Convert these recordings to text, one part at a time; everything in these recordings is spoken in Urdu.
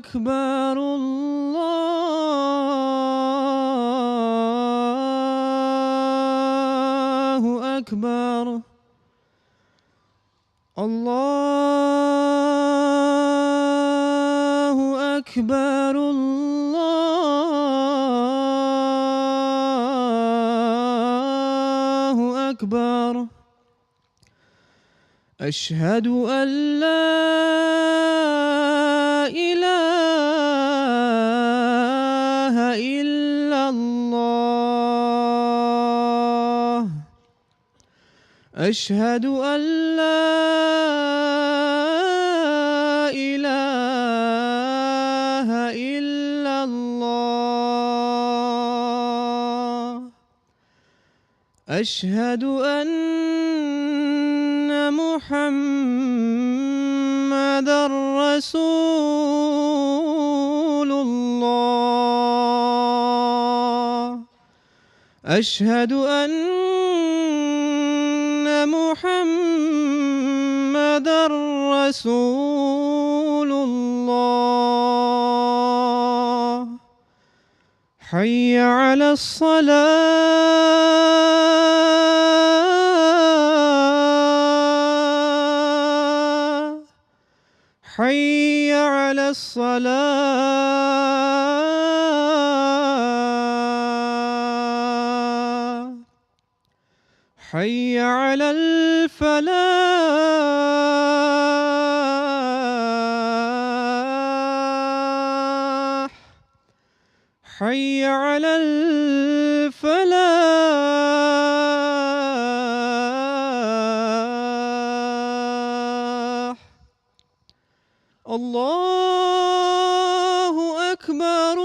أكبر الله أكبر الله أكبر الله أكبر أشهد أن لا إله إلا الله أشهد أن لا إله إلا الله أشهد أن محمدًا رسول الله أشهد أن محمدًا رسول الله حي على الصلاة حي على الصلاة حي على الفلاح حي على الفلاح الله أكبر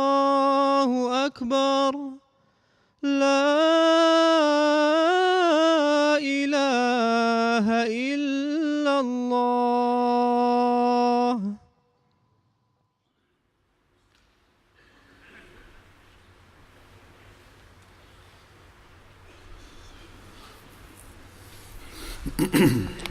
الله أكبر لا إله إلا الله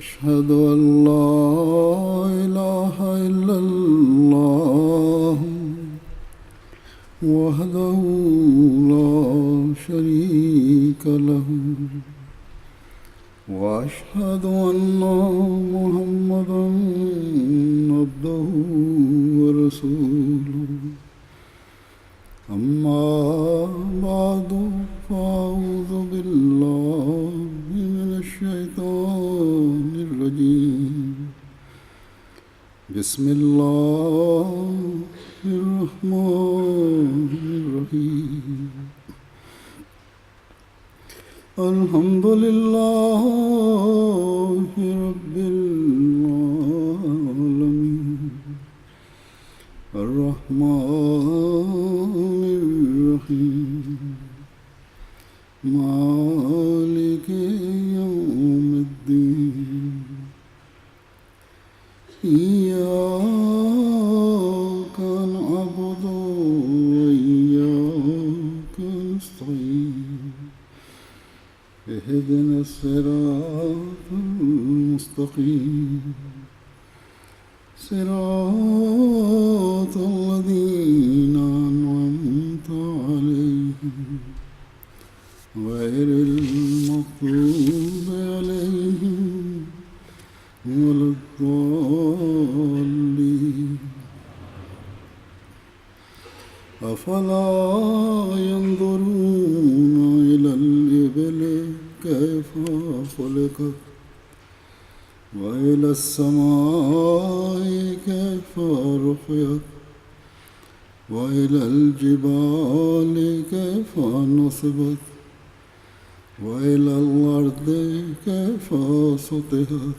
أشهد أن لا إله إلا الله وحده لا شريك له وأشهد أن محمدًا عبده ورسوله أما بعد فأعوذ بالله من الشيطان الرجيم بسم الله الرحمن الرحيم الحمد لله رب العالمين الرحمن الرحيم مالك يوم الدين إياك نعبد وإياك نستعين اهدنا الصراط المستقيم صراط الذين أنعمت عليهم غير المغضوب عليهم ولا الضالين أفلا ينظرون إلى الإبل كيف خلقت وإلى السماء كيف رفعت وإلى الجبال كيف نصبت وإلى الأرض كيف سطحت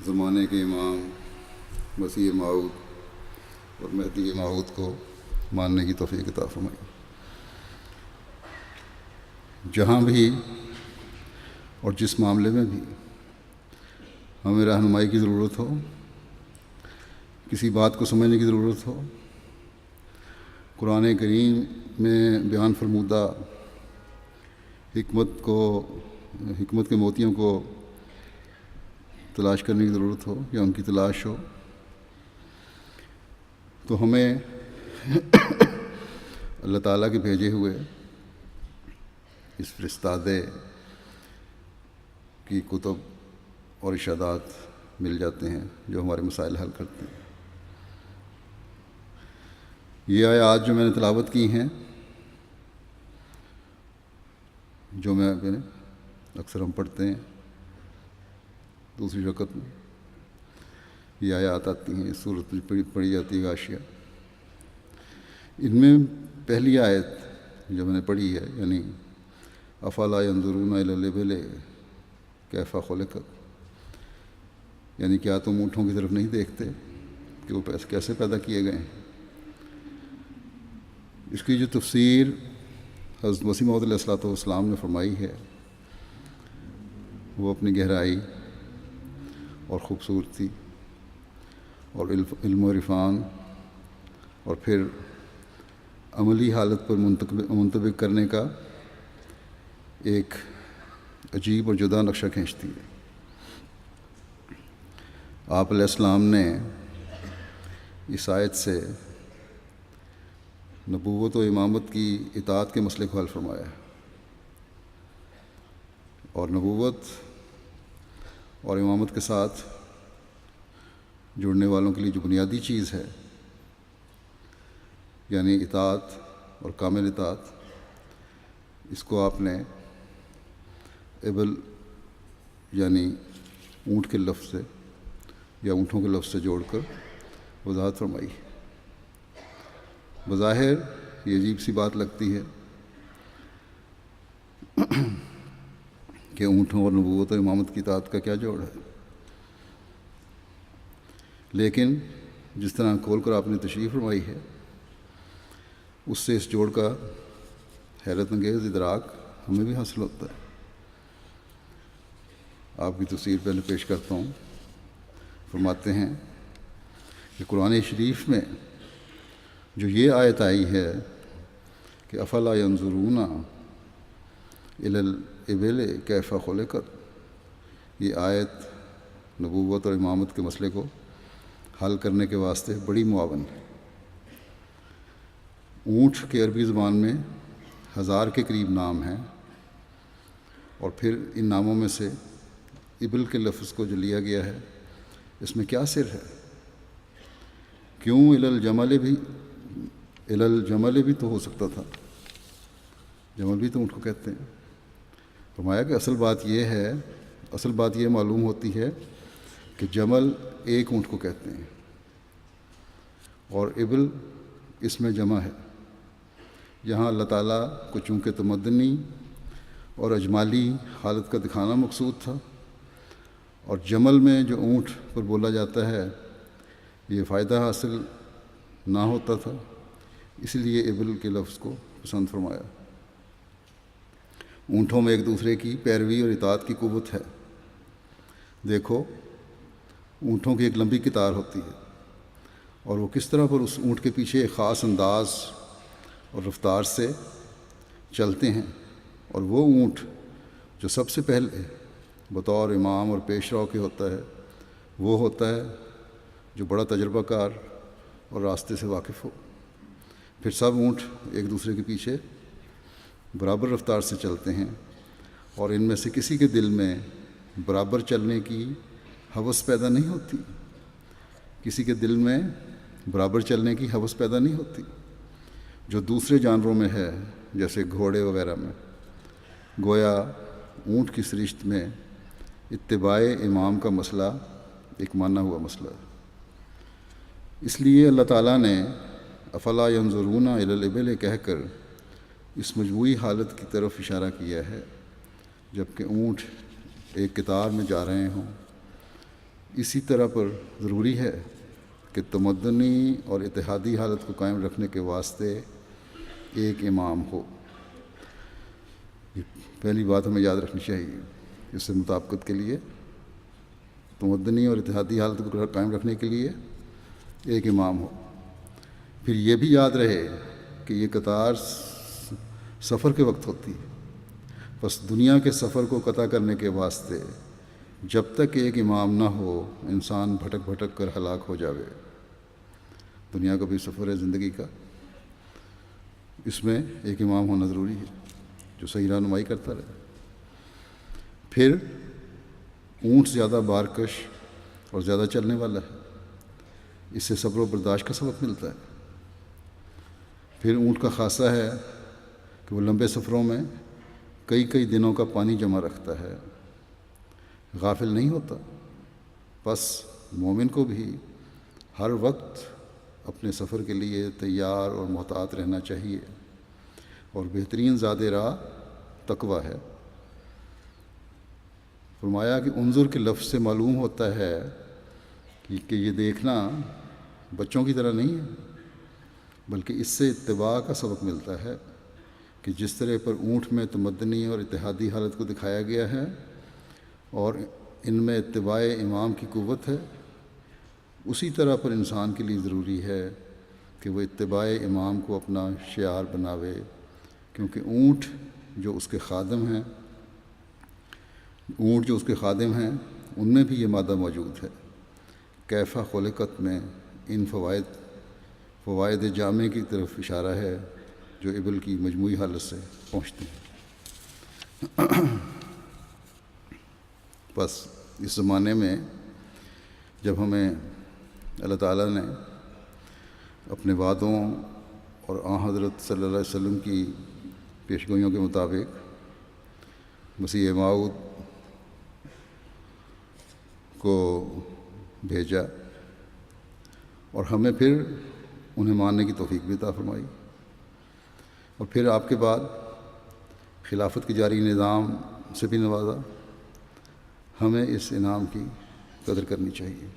زمانے کے امام مسیح موعود اور مہدی موعود کو ماننے کی توفیق عطا فرمائے۔ جہاں بھی اور جس معاملے میں بھی ہمیں رہنمائی کی ضرورت ہو، کسی بات کو سمجھنے کی ضرورت ہو، قرآن کریم میں بیان فرمودہ حکمت کے موتیوں کو تلاش کرنے کی ضرورت ہو یا ان کی تلاش ہو، تو ہمیں اللہ تعالیٰ کے بھیجے ہوئے اس فرستادے کی کتب اور ارشادات مل جاتے ہیں جو ہمارے مسائل حل کرتے ہیں۔ یہ آیات جو میں نے تلاوت کی ہیں، جو میں اکثر ہم پڑھتے ہیں دوسری رکعت میں، یہ آیات آتی ہیں، اس صورت میں پڑھی جاتی ہے غاشیہ۔ ان میں پہلی آیت جو میں نے پڑھی ہے، یعنی افلا ینظرون الی الابل کیف خلقت، یعنی کیا تم اونٹوں کی طرف نہیں دیکھتے کہ وہ کیسے پیدا کیے گئے ہیں۔ اس کی جو تفسیر حضرت مسیح موعود علیہ السلام نے فرمائی ہے، وہ اپنی گہرائی اور خوبصورتی اور علم و عرفان اور پھر عملی حالت پر منطبق کرنے کا ایک عجیب اور جدا نقشہ کھینچتی ہے۔ آپ علیہ السلام نے اس آیت سے نبوت و امامت کی اطاعت کے مسئلے کو حل فرمایا ہے، اور نبوت اور امامت کے ساتھ جڑنے والوں کے لیے جو بنیادی چیز ہے، یعنی اطاعت اور کامل اطاعت، اس کو آپ نے ابل یعنی اونٹ کے لفظ سے یا اونٹوں کے لفظ سے جوڑ کر وضاحت فرمائی۔ بظاہر یہ عجیب سی بات لگتی ہے کہ اونٹوں اور نبوت اور امامت کی اطاعت کا کیا جوڑ ہے، لیکن جس طرح کھول کر آپ نے تشریح فرمائی ہے، اس سے اس جوڑ کا حیرت انگیز ادراک ہمیں بھی حاصل ہوتا ہے۔ آپ کی تفسیر پہلے پیش کرتا ہوں۔ فرماتے ہیں کہ قرآن شریف میں جو یہ آیت آئی ہے کہ افلا ینظرون الی الابل کیف خلقت، یہ آیت نبوت اور امامت کے مسئلے کو حل کرنے کے واسطے بڑی معاون ہے۔ اونٹ کے عربی زبان میں 1000 کے قریب نام ہیں، اور پھر ان ناموں میں سے ابل کے لفظ کو جو لیا گیا ہے، اس میں کیا سر ہے؟ کیوں الی الجمل بھی تو ہو سکتا تھا، جمل بھی تو اونٹ کو کہتے ہیں۔ فرمایا کہ اصل بات یہ معلوم ہوتی ہے کہ جمل ایک اونٹ کو کہتے ہیں، اور ابل اس میں جمع ہے۔ یہاں اللہ تعالیٰ کو چونکہ تمدنی اور اجمالی حالت کا دکھانا مقصود تھا، اور جمل میں جو اونٹ پر بولا جاتا ہے یہ فائدہ حاصل نہ ہوتا تھا، اس لیے ابل کے لفظ کو پسند فرمایا۔ اونٹوں میں ایک دوسرے کی پیروی اور اطاعت کی قوت ہے۔ دیکھو، اونٹوں کی ایک لمبی قطار ہوتی ہے، اور وہ کس طرح پر اس اونٹ کے پیچھے ایک خاص انداز اور رفتار سے چلتے ہیں، اور وہ اونٹ جو سب سے پہلے بطور امام اور پیش رو کے ہوتا ہے، وہ ہوتا ہے جو بڑا تجربہ کار اور راستے سے واقف ہو۔ پھر سب اونٹ ایک دوسرے کے پیچھے برابر رفتار سے چلتے ہیں، اور ان میں سے کسی کے دل میں برابر چلنے کی ہوس پیدا نہیں ہوتی، کسی کے دل میں برابر چلنے کی ہوس پیدا نہیں ہوتی جو دوسرے جانوروں میں ہے، جیسے گھوڑے وغیرہ میں۔ گویا اونٹ کی سرشت میں اتباع امام کا مسئلہ ایک مانا ہوا مسئلہ ہے۔ اس لیے اللہ تعالیٰ نے افلا ینظرون الی الابل کہہ کر اس مجموعی حالت کی طرف اشارہ کیا ہے، جب کہ اونٹ ایک قطار میں جا رہے ہوں، اسی طرح پر ضروری ہے کہ تمدنی اور اتحادی حالت کو قائم رکھنے کے واسطے ایک امام ہو۔ یہ پہلی بات ہمیں یاد رکھنی چاہیے۔ اس سے مطابقت کے لیے تمدنی اور اتحادی حالت کو قائم رکھنے کے لیے ایک امام ہو۔ پھر یہ بھی یاد رہے کہ یہ قطار سفر کے وقت ہوتی ہے، بس دنیا کے سفر کو قطع کرنے کے واسطے جب تک ایک امام نہ ہو انسان بھٹک بھٹک کر ہلاک ہو جاوے۔ دنیا کا بھی سفر ہے زندگی کا، اس میں ایک امام ہونا ضروری ہے جو صحیح رہنمائی کرتا رہے۔ پھر اونٹ زیادہ بارکش اور زیادہ چلنے والا ہے، اس سے صبر و برداشت کا سبق ملتا ہے۔ پھر اونٹ کا خاصہ ہے کہ وہ لمبے سفروں میں کئی کئی دنوں کا پانی جمع رکھتا ہے، غافل نہیں ہوتا۔ بس مومن کو بھی ہر وقت اپنے سفر کے لیے تیار اور محتاط رہنا چاہیے، اور بہترین زاد راہ تقویٰ ہے۔ فرمایا کہ انظر کے لفظ سے معلوم ہوتا ہے کہ یہ دیکھنا بچوں کی طرح نہیں ہے، بلکہ اس سے اتباع کا سبق ملتا ہے کہ جس طرح پر اونٹ میں تمدنی اور اتحادی حالت کو دکھایا گیا ہے اور ان میں اتباع امام کی قوت ہے، اسی طرح پر انسان کے لیے ضروری ہے کہ وہ اتباع امام کو اپنا شعار بناوے، کیونکہ اونٹ جو اس کے خادم ہیں ان میں بھی یہ مادہ موجود ہے۔ کیفہ خلقت میں ان فوائد جامع کی طرف اشارہ ہے جو ابل کی مجموعی حالت سے پہنچتے ہیں۔ بس اس زمانے میں جب ہمیں اللہ تعالیٰ نے اپنے وعدوں اور حضرت صلی اللہ علیہ وسلم کی پیشگوئیوں کے مطابق مسیح موعود کو بھیجا اور ہمیں پھر انہیں ماننے کی توفیق بھی عطا فرمائی، اور پھر آپ کے بعد خلافت کے جاری نظام سے بھی نوازا، ہمیں اس انعام کی قدر کرنی چاہیے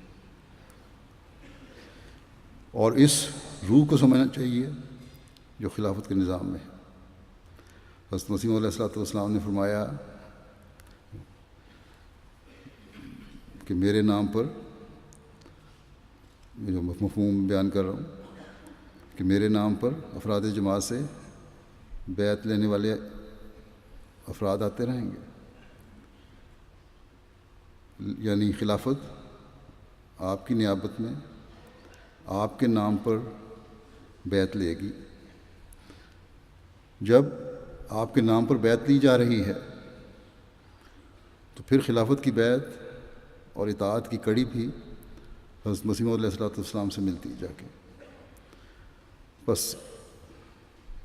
اور اس روح کو سمجھنا چاہیے جو خلافت کے نظام میں ہے۔ حضرت مسیح علیہ الصلوۃ والسلام نے فرمایا کہ میرے نام پر، میں جو مفہوم بیان کر رہا ہوں، کہ میرے نام پر افراد جماعت سے بیعت لینے والے افراد آتے رہیں گے، یعنی خلافت آپ کی نیابت میں آپ کے نام پر بیعت لے گی۔ جب آپ کے نام پر بیعت لی جا رہی ہے تو پھر خلافت کی بیعت اور اطاعت کی کڑی بھی حضرت مسیح علیہ السلام سے ملتی جا کے۔ بس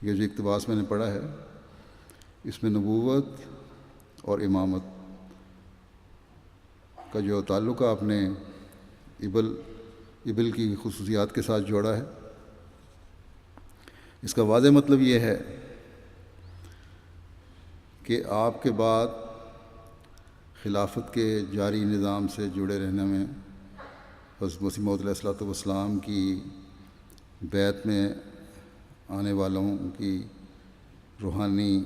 یہ جو اقتباس میں نے پڑھا ہے اس میں نبوت اور امامت کا جو تعلق آپ نے ابل کی خصوصیات کے ساتھ جوڑا ہے، اس کا واضح مطلب یہ ہے کہ آپ کے بعد خلافت کے جاری نظام سے جڑے رہنے میں حضرت مسیح موعود علیہ السلام کی بیعت میں آنے والوں کی روحانی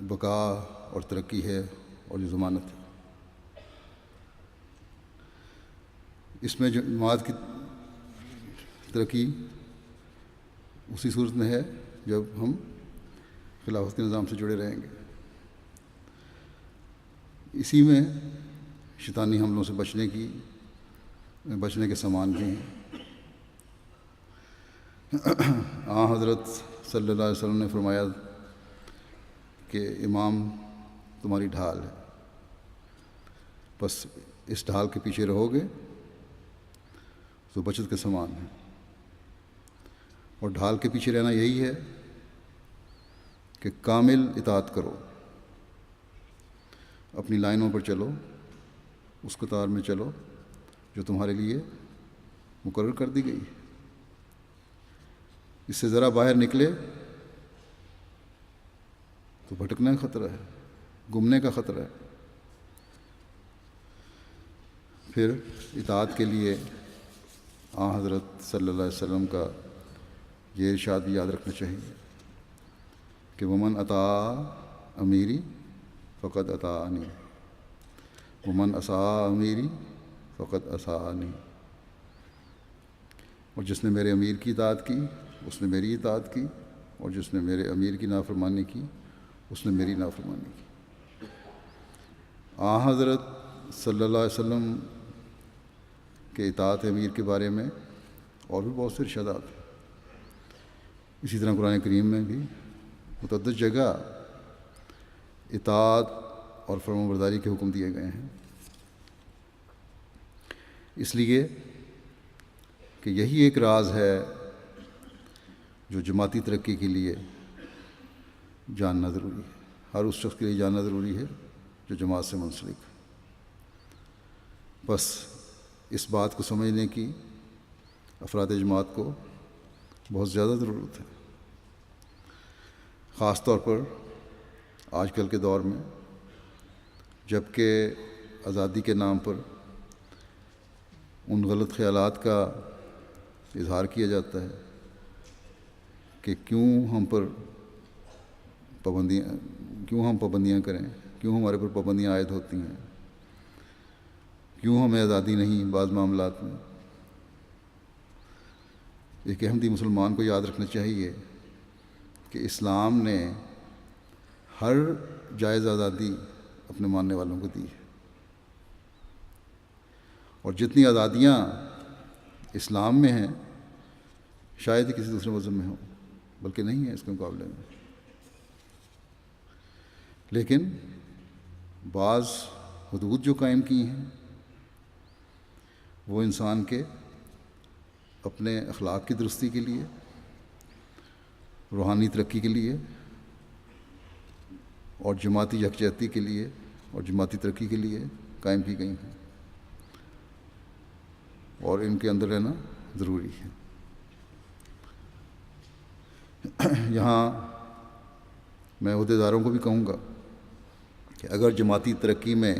بقا اور ترقی ہے اور جو ضمانت ہے۔ اس میں جو جماعت کی ترقی اسی صورت میں ہے جب ہم خلافت کے نظام سے جڑے رہیں گے۔ اسی میں شیطانی حملوں سے بچنے کے سامان بھی ہیں۔ حضرت صلی اللہ علیہ وسلم نے فرمایا کہ امام تمہاری ڈھال ہے، بس اس ڈھال کے پیچھے رہو گے تو بچت کے سامان ہے، اور ڈھال کے پیچھے رہنا یہی ہے کہ کامل اطاعت کرو، اپنی لائنوں پر چلو، اس قطار میں چلو جو تمہارے لیے مقرر کر دی گئی ہے۔ اس سے ذرا باہر نکلے تو بھٹکنے کا خطرہ ہے، گمنے کا خطرہ ہے۔ پھر اطاعت کے لیے حضرت صلی اللہ علیہ وسلم کا یہ ارشاد بھی یاد رکھنا چاہیے کہ ومن اطاع امیری فقط اطاعنی ومن عصا امیری فقط عصانی، اور جس نے میرے امیر کی اطاعت کی اس نے میری اطاعت کی، اور جس نے میرے امیر کی نافرمانی کی اس نے میری نافرمانی کی۔ حضرت صلی اللہ علیہ وسلم کے اطاعت امیر کے بارے میں اور بھی بہت سے ارشادات ہیں۔ اسی طرح قرآن کریم میں بھی متعدد جگہ اطاعت اور فرمانبرداری کے حکم دیے گئے ہیں، اس لیے کہ یہی ایک راز ہے جو جماعتی ترقی کے لیے جاننا ضروری ہے، ہر اس شخص کے لیے جاننا ضروری ہے جو جماعت سے منسلک ہے۔ بس اس بات کو سمجھنے کی افراد جماعت کو بہت زیادہ ضرورت ہے، خاص طور پر آج کل کے دور میں، جب کہ آزادی کے نام پر ان غلط خیالات کا اظہار کیا جاتا ہے کہ کیوں ہم پابندیاں کریں، کیوں ہمارے پر پابندیاں عائد ہوتی ہیں، کیوں ہمیں آزادی نہیں بعض معاملات میں۔ ایک احمدی مسلمان کو یاد رکھنا چاہیے کہ اسلام نے ہر جائز آزادی اپنے ماننے والوں کو دی ہے، اور جتنی آزادیاں اسلام میں ہیں شاید ہی کسی دوسرے مذہب میں ہوں، بلکہ نہیں ہیں اس کے مقابلے میں۔ لیکن بعض حدود جو قائم کی ہیں وہ انسان کے اپنے اخلاق کی درستی کے لیے، روحانی ترقی کے لیے، اور جماعتی یکجہتی کے لیے اور جماعتی ترقی کے لیے قائم کی گئی ہیں، اور ان کے اندر رہنا ضروری ہے۔ یہاں میں عہدیداروں کو بھی کہوں گا کہ اگر جماعتی ترقی میں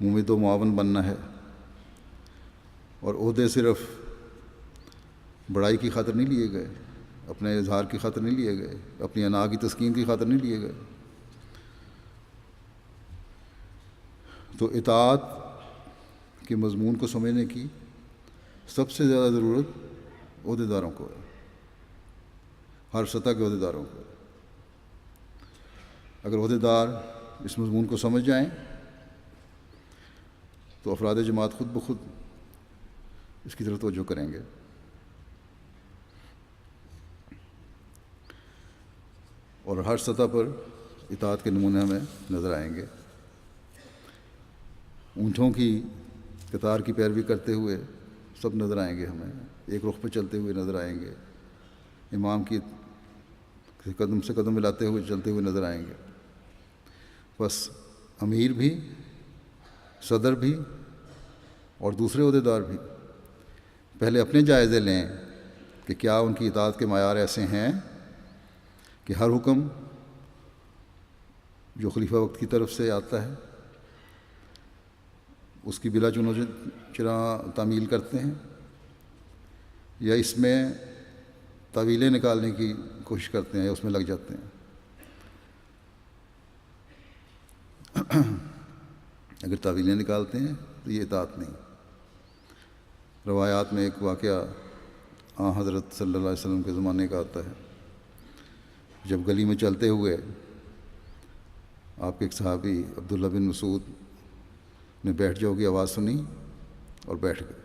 ممد و معاون بننا ہے اور عہدے صرف بڑائی کی خاطر نہیں لیے گئے، اپنے اظہار کی خاطر نہیں لیے گئے، اپنی انا کی تسکین کی خاطر نہیں لیے گئے، تو اطاعت کے مضمون کو سمجھنے کی سب سے زیادہ ضرورت عہدیداروں کو ہے، ہر سطح کے عہدیداروں کو۔ اگر عہدیدار اس مضمون کو سمجھ جائیں تو افراد جماعت خود بخود اس کی طرف توجہ کریں گے۔ اور ہر سطح پر اطاعت کے نمونے ہمیں نظر آئیں گے۔ اونٹوں کی قطار کی پیروی کرتے ہوئے سب نظر آئیں گے، ہمیں ایک رخ پہ چلتے ہوئے نظر آئیں گے، امام کی قدم سے قدم ملاتے ہوئے چلتے ہوئے نظر آئیں گے۔ بس امیر بھی، صدر بھی اور دوسرے عہدیدار بھی پہلے اپنے جائزے لیں کہ کیا ان کی اطاعت کے معیار ایسے ہیں کہ ہر حکم جو خلیفہ وقت کی طرف سے آتا ہے اس کی بلا چون و چرا تعمیل کرتے ہیں، یا اس میں تعویلیں نکالنے کی کوشش کرتے ہیں یا اس میں لگ جاتے ہیں۔ اگر تعویلیں نکالتے ہیں تو یہ اطاعت نہیں۔ روایات میں ایک واقعہ حضرت صلی اللہ علیہ وسلم کے زمانے کا آتا ہے، جب گلی میں چلتے ہوئے آپ کے ایک صحابی عبداللہ بن مسعود نے بیٹھ جاؤ کی آواز سنی اور بیٹھ گئے۔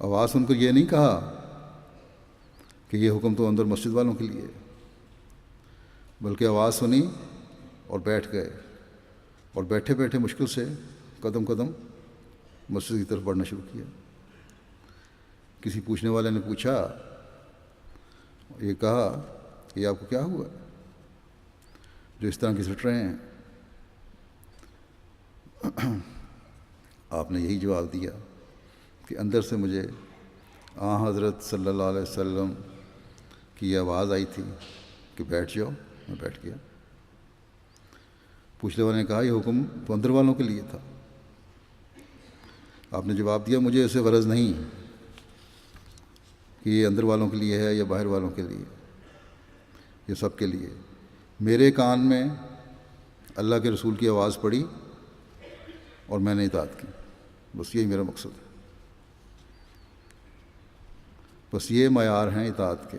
آواز سن کر یہ نہیں کہا کہ یہ حکم تو اندر مسجد والوں کے لیے، بلکہ آواز سنی اور بیٹھ گئے، اور بیٹھے بیٹھے مشکل سے قدم قدم مسجد کی طرف بڑھنا شروع کیا۔ کسی پوچھنے والے نے پوچھا، یہ کہا کہ آپ کو کیا ہوا جو اس طرح گھسٹ رہے ہیں؟ آپ نے یہی جواب دیا کہ اندر سے مجھے حضرت صلی اللہ علیہ وسلم کی آواز آئی تھی کہ بیٹھ جاؤ، میں بیٹھ گیا۔ پوچھنے والے نے کہا یہ حکم تو اندر والوں کے لیے تھا، آپ نے جواب دیا مجھے اسے غرض نہیں کہ یہ اندر والوں کے لیے ہے یا باہر والوں کے لیے، یہ سب کے لیے۔ میرے کان میں اللہ کے رسول کی آواز پڑی اور میں نے اطاعت کی، بس یہی میرا مقصد ہے۔ بس یہ معیار ہیں اطاعت کے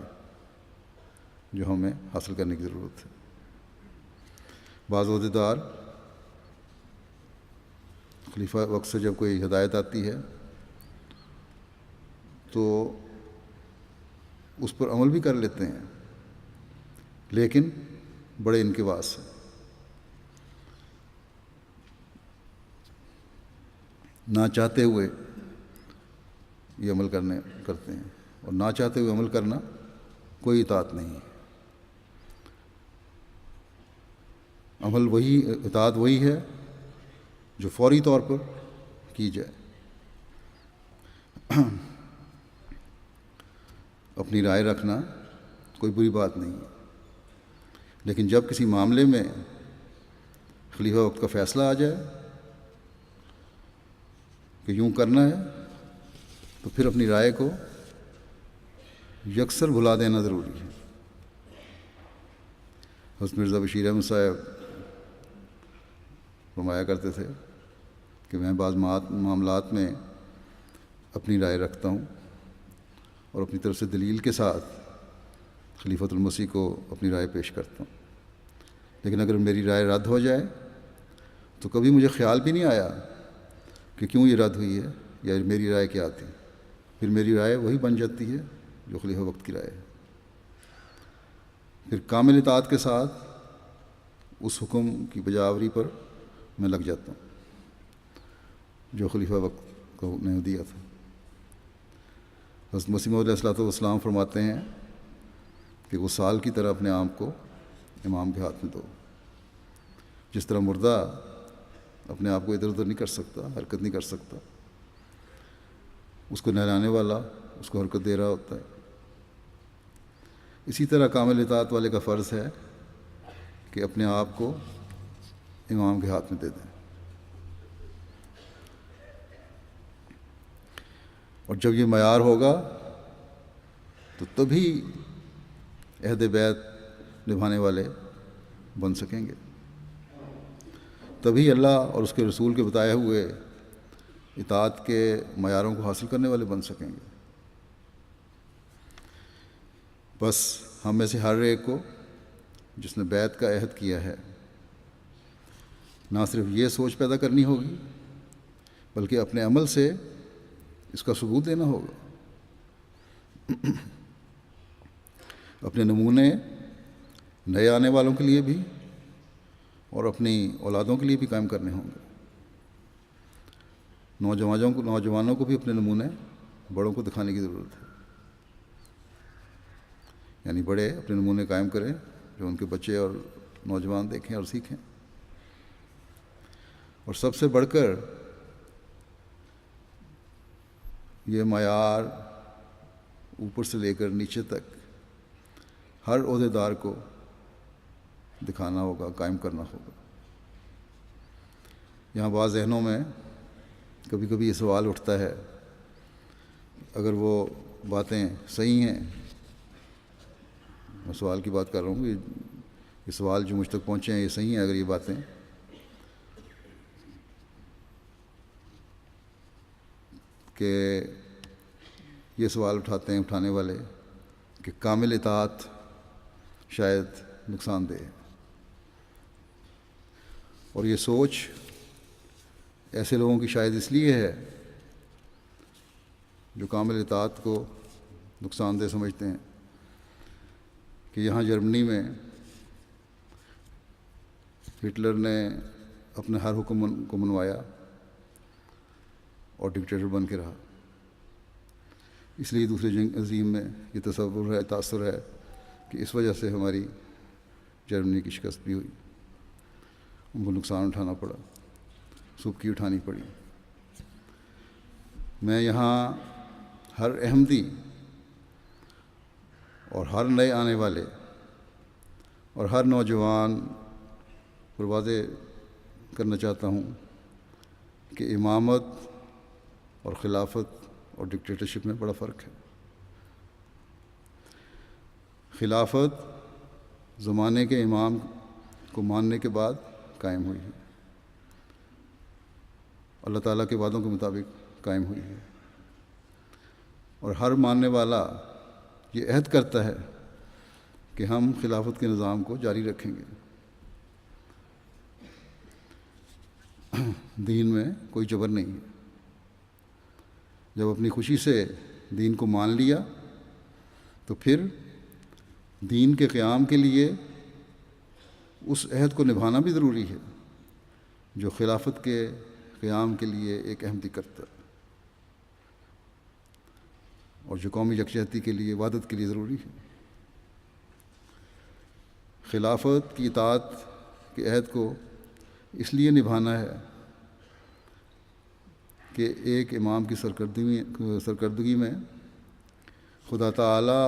جو ہمیں حاصل کرنے کی ضرورت ہے۔ بعض عہدیدار خلیفہ وقت سے جب کوئی ہدایت آتی ہے تو اس پر عمل بھی کر لیتے ہیں، لیکن بڑے انکباس سے، نہ چاہتے ہوئے یہ عمل کرتے ہیں، اور نہ چاہتے ہوئے عمل کرنا کوئی اطاعت نہیں ہے۔ عمل وہی، اطاعت وہی ہے جو فوری طور پر کی جائے۔ اپنی رائے رکھنا کوئی بری بات نہیں ہے، لیکن جب کسی معاملے میں خلیفہ وقت کا فیصلہ آ جائے کہ یوں کرنا ہے تو پھر اپنی رائے کو یکسر بھلا دینا ضروری ہے۔ حضرت مرزا بشیر احمد صاحب فرمایا کرتے تھے کہ میں بعض معاملات میں اپنی رائے رکھتا ہوں اور اپنی طرف سے دلیل کے ساتھ خلیفۃ المسیح کو اپنی رائے پیش کرتا ہوں، لیکن اگر میری رائے رد ہو جائے تو کبھی مجھے خیال بھی نہیں آیا کہ کیوں یہ رد ہوئی ہے یا میری رائے کیا تھی، پھر میری رائے وہی بن جاتی ہے جو خلیفہ وقت کی رائے ہے۔ پھر کامل اطاعت کے ساتھ اس حکم کی بجاوری پر میں لگ جاتا ہوں جو خلیفہ وقت کو نے دیا تھا۔ حضرت مسیح موعود علیہ الصلوۃ والسلام فرماتے ہیں کہ وہ سال کی طرح اپنے آپ کو امام کے ہاتھ میں دو۔ جس طرح مردہ اپنے آپ کو ادھر ادھر نہیں کر سکتا، حرکت نہیں کر سکتا، اس کو نہلانے والا اس کو حرکت دے رہا ہوتا ہے، اسی طرح کامل اطاعت والے کا فرض ہے کہ اپنے آپ کو امام کے ہاتھ میں دے دیں۔ اور جب یہ معیار ہوگا تو تبھی عہد بیعت نبھانے والے بن سکیں گے، تبھی اللہ اور اس کے رسول کے بتائے ہوئے اطاعت کے معیاروں کو حاصل کرنے والے بن سکیں گے۔ بس ہم میں سے ہر ایک کو جس نے بیعت کا عہد کیا ہے نہ صرف یہ سوچ پیدا کرنی ہوگی بلکہ اپنے عمل سے اس کا ثبوت دینا ہوگا، اپنے نمونے نئے آنے والوں کے لیے بھی اور اپنی اولادوں کے لیے بھی قائم کرنے ہوں گے۔ نوجوانوں کو بھی اپنے نمونے بڑوں کو دکھانے کی ضرورت ہے، یعنی بڑے اپنے نمونے قائم کریں جو ان کے بچے اور نوجوان دیکھیں اور سیکھیں۔ اور سب سے بڑھ کر یہ معیار اوپر سے لے کر نیچے تک ہر عہدیدار کو دکھانا ہوگا، قائم کرنا ہوگا۔ یہاں بعض ذہنوں میں کبھی کبھی یہ سوال اٹھتا ہے، اگر وہ باتیں صحیح ہیں، میں سوال کی بات کر رہا ہوں، یہ سوال جو مجھ تک پہنچے ہیں یہ صحیح ہیں، اگر یہ باتیں کہ یہ سوال اٹھانے والے کہ کامل اطاعت شاید نقصان دہ ہے، اور یہ سوچ ایسے لوگوں کی شاید اس لیے ہے جو کامل اطاعت کو نقصان دہ سمجھتے ہیں کہ یہاں جرمنی میں ہٹلر نے اپنے ہر حکم کو منوایا اور ڈکٹیٹر بن کے رہا، اس لیے دوسری جنگ عظیم میں یہ تصور ہے، تاثر ہے کہ اس وجہ سے ہماری جرمنی کی شکست بھی ہوئی، ان کو نقصان اٹھانا پڑا، سبکی اٹھانی پڑی۔ میں یہاں ہر احمدی اور ہر نئے آنے والے اور ہر نوجوان پر واضح کرنا چاہتا ہوں کہ امامت اور خلافت اور ڈکٹیٹرشپ میں بڑا فرق ہے۔ خلافت زمانے کے امام کو ماننے کے بعد قائم ہوئی ہے، اللہ تعالیٰ کے وعدوں کے مطابق قائم ہوئی ہے، اور ہر ماننے والا یہ عہد کرتا ہے کہ ہم خلافت کے نظام کو جاری رکھیں گے۔ دین میں کوئی جبر نہیں ہے۔ جب اپنی خوشی سے دین کو مان لیا تو پھر دین کے قیام کے لیے اس عہد کو نبھانا بھی ضروری ہے جو خلافت کے قیام کے لیے ایک اہم کرتا ہے، اور جو قومی یکجہتی کے لیے وحدت کے لیے ضروری ہے۔ خلافت کی اطاعت کے عہد کو اس لیے نبھانا ہے کہ ایک امام کی سرکردگی میں خدا تعالی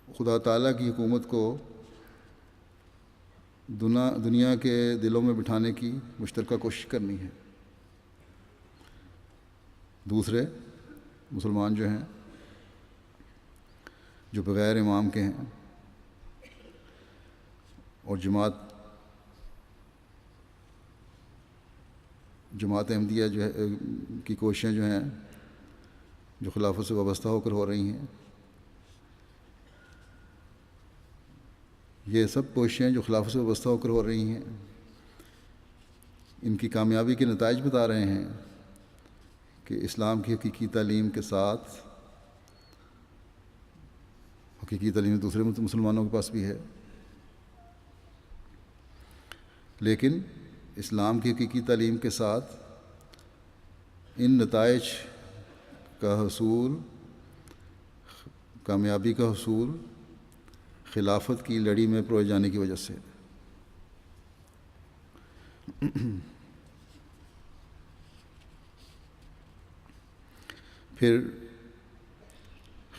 خدا تعالیٰ کی حکومت کو دنیا کے دلوں میں بٹھانے کی مشترکہ کوشش کرنی ہے۔ دوسرے مسلمان جو ہیں، جو بغیر امام کے ہیں، اور جماعت احمدیہ جو ہے کی کوششیں جو ہیں، جو خلافت سے وابستہ ہو کر ہو رہی ہیں، یہ سب کوششیں جو خلافت سے وابستہ ہو کر ہو رہی ہیں، ان کی کامیابی کے نتائج بتا رہے ہیں کہ اسلام کی حقیقی تعلیم کے ساتھ، حقیقی تعلیم دوسرے مسلمانوں کے پاس بھی ہے، لیکن اسلام کی حقیقی تعلیم کے ساتھ ان نتائج کا حصول، کامیابی کا حصول خلافت کی لڑی میں پروئے جانے کی وجہ سے۔ پھر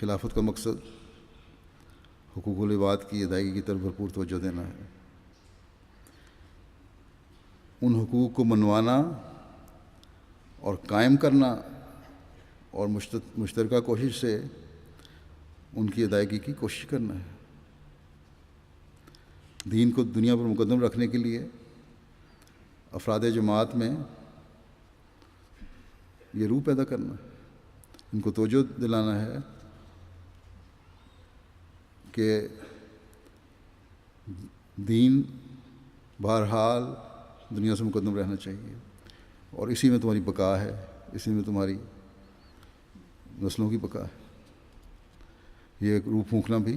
خلافت کا مقصد حقوق العباد کی ادائیگی کی طرف بھرپور توجہ دینا ہے، ان حقوق کو منوانا اور قائم کرنا، اور مشترکہ کوشش سے ان کی ادائیگی کی کوشش کرنا ہے۔ دین کو دنیا پر مقدم رکھنے کے لیے افراد جماعت میں یہ روح پیدا کرنا ہے، ان کو توجہ دلانا ہے کہ دین بہرحال دنیا سے مقدم رہنا چاہیے، اور اسی میں تمہاری بقا ہے، اسی میں تمہاری نسلوں کی بقا ہے۔ یہ ایک روح پھونکنا بھی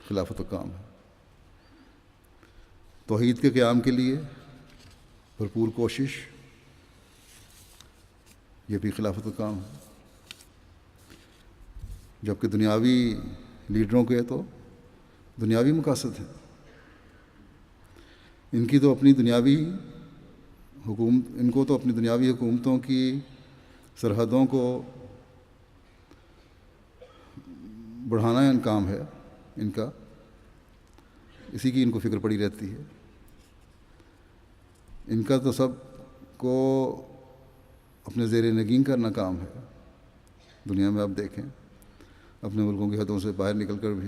خلافت کا کام ہے۔ توحید کے قیام کے لیے بھرپور کوشش، یہ بھی خلافت کا کام ہے۔ جبکہ دنیاوی لیڈروں کے تو دنیاوی مقاصد ہیں، ان کو تو اپنی دنیاوی حکومتوں کی سرحدوں کو بڑھانا کام ہے ان کا، اسی کی ان کو فکر پڑی رہتی ہے۔ ان کا تو سب کو اپنے زیر نگین کرنا کام ہے۔ دنیا میں آپ دیکھیں، اپنے ملکوں کی حدوں سے باہر نکل کر بھی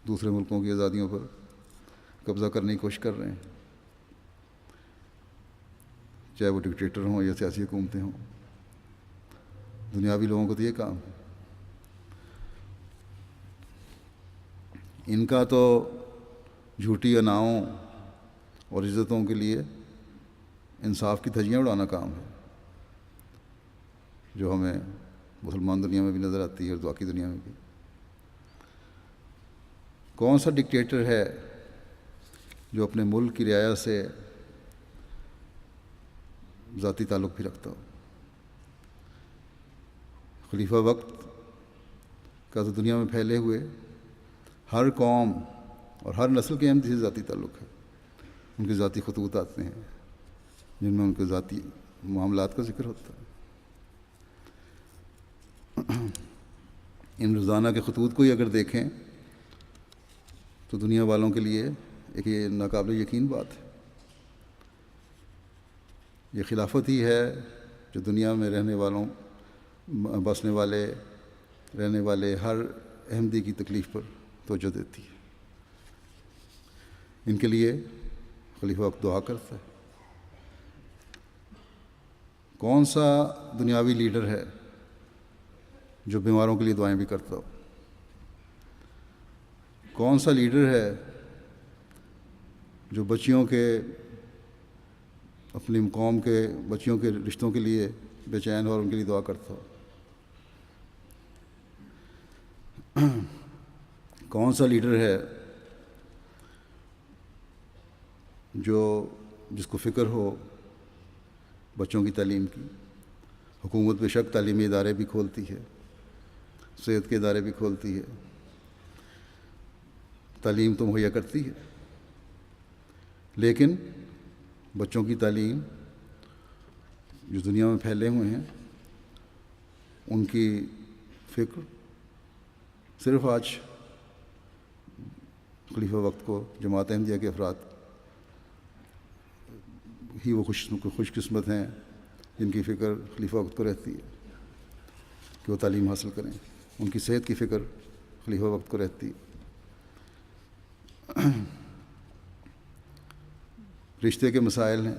دوسرے ملکوں کی آزادیوں پر قبضہ کرنے کی کوشش کر رہے ہیں، چاہے وہ ڈکٹیٹر ہوں یا سیاسی حکومتیں ہوں۔ دنیاوی لوگوں کو تو یہ کام ہے۔ ان کا تو جھوٹی اناؤں اور عزتوں کے لیے انصاف کی دھجیاں اڑانا کام ہے، جو ہمیں مسلمان دنیا میں بھی نظر آتی ہے اور باقی دنیا میں بھی۔ کون سا ڈکٹیٹر ہے جو اپنے ملک کی رعایا سے ذاتی تعلق بھی رکھتا ہو؟ خلیفہ وقت کا تو دنیا میں پھیلے ہوئے ہر قوم اور ہر نسل کے احمدی سے ذاتی تعلق ہے۔ ان کے ذاتی خطوط آتے ہیں جن میں ان کے ذاتی معاملات کا ذکر ہوتا ہے۔ ان روزانہ کے خطوط کو ہی اگر دیکھیں تو دنیا والوں کے لیے ایک یہ ناقابل یقین بات ہے۔ یہ خلافت ہی ہے جو دنیا میں رہنے والوں، بسنے والے، رہنے والے ہر احمدی کی تکلیف پر توجہ دیتی ہے۔ ان کے لیے خلیفہ وقت دعا کرتا ہے۔ کون سا دنیاوی لیڈر ہے جو بیماروں کے لیے دعائیں بھی کرتا ہو؟ کون سا لیڈر ہے جو بچیوں کے، اپنی قوم کے بچیوں کے رشتوں کے لیے بے چین اور ان کے لیے دعا کرتا ہو؟ کون سا لیڈر ہے جس کو فکر ہو بچوں کی تعلیم کی؟ حکومت بے شک تعلیمی ادارے بھی کھولتی ہے، صحت کے ادارے بھی کھولتی ہے، تعلیم تو مہیا کرتی ہے، لیکن بچوں کی تعلیم جو دنیا میں پھیلے ہوئے ہیں ان کی فکر صرف آج خلیفہ وقت کو، جماعت احمدیہ کے افراد ہی وہ خوش قسمت ہیں جن کی فکر خلیفہ وقت کو رہتی ہے کہ وہ تعلیم حاصل کریں، ان کی صحت کی فکر خلیفہ وقت کو رہتی ہے۔ رشتے کے مسائل ہیں،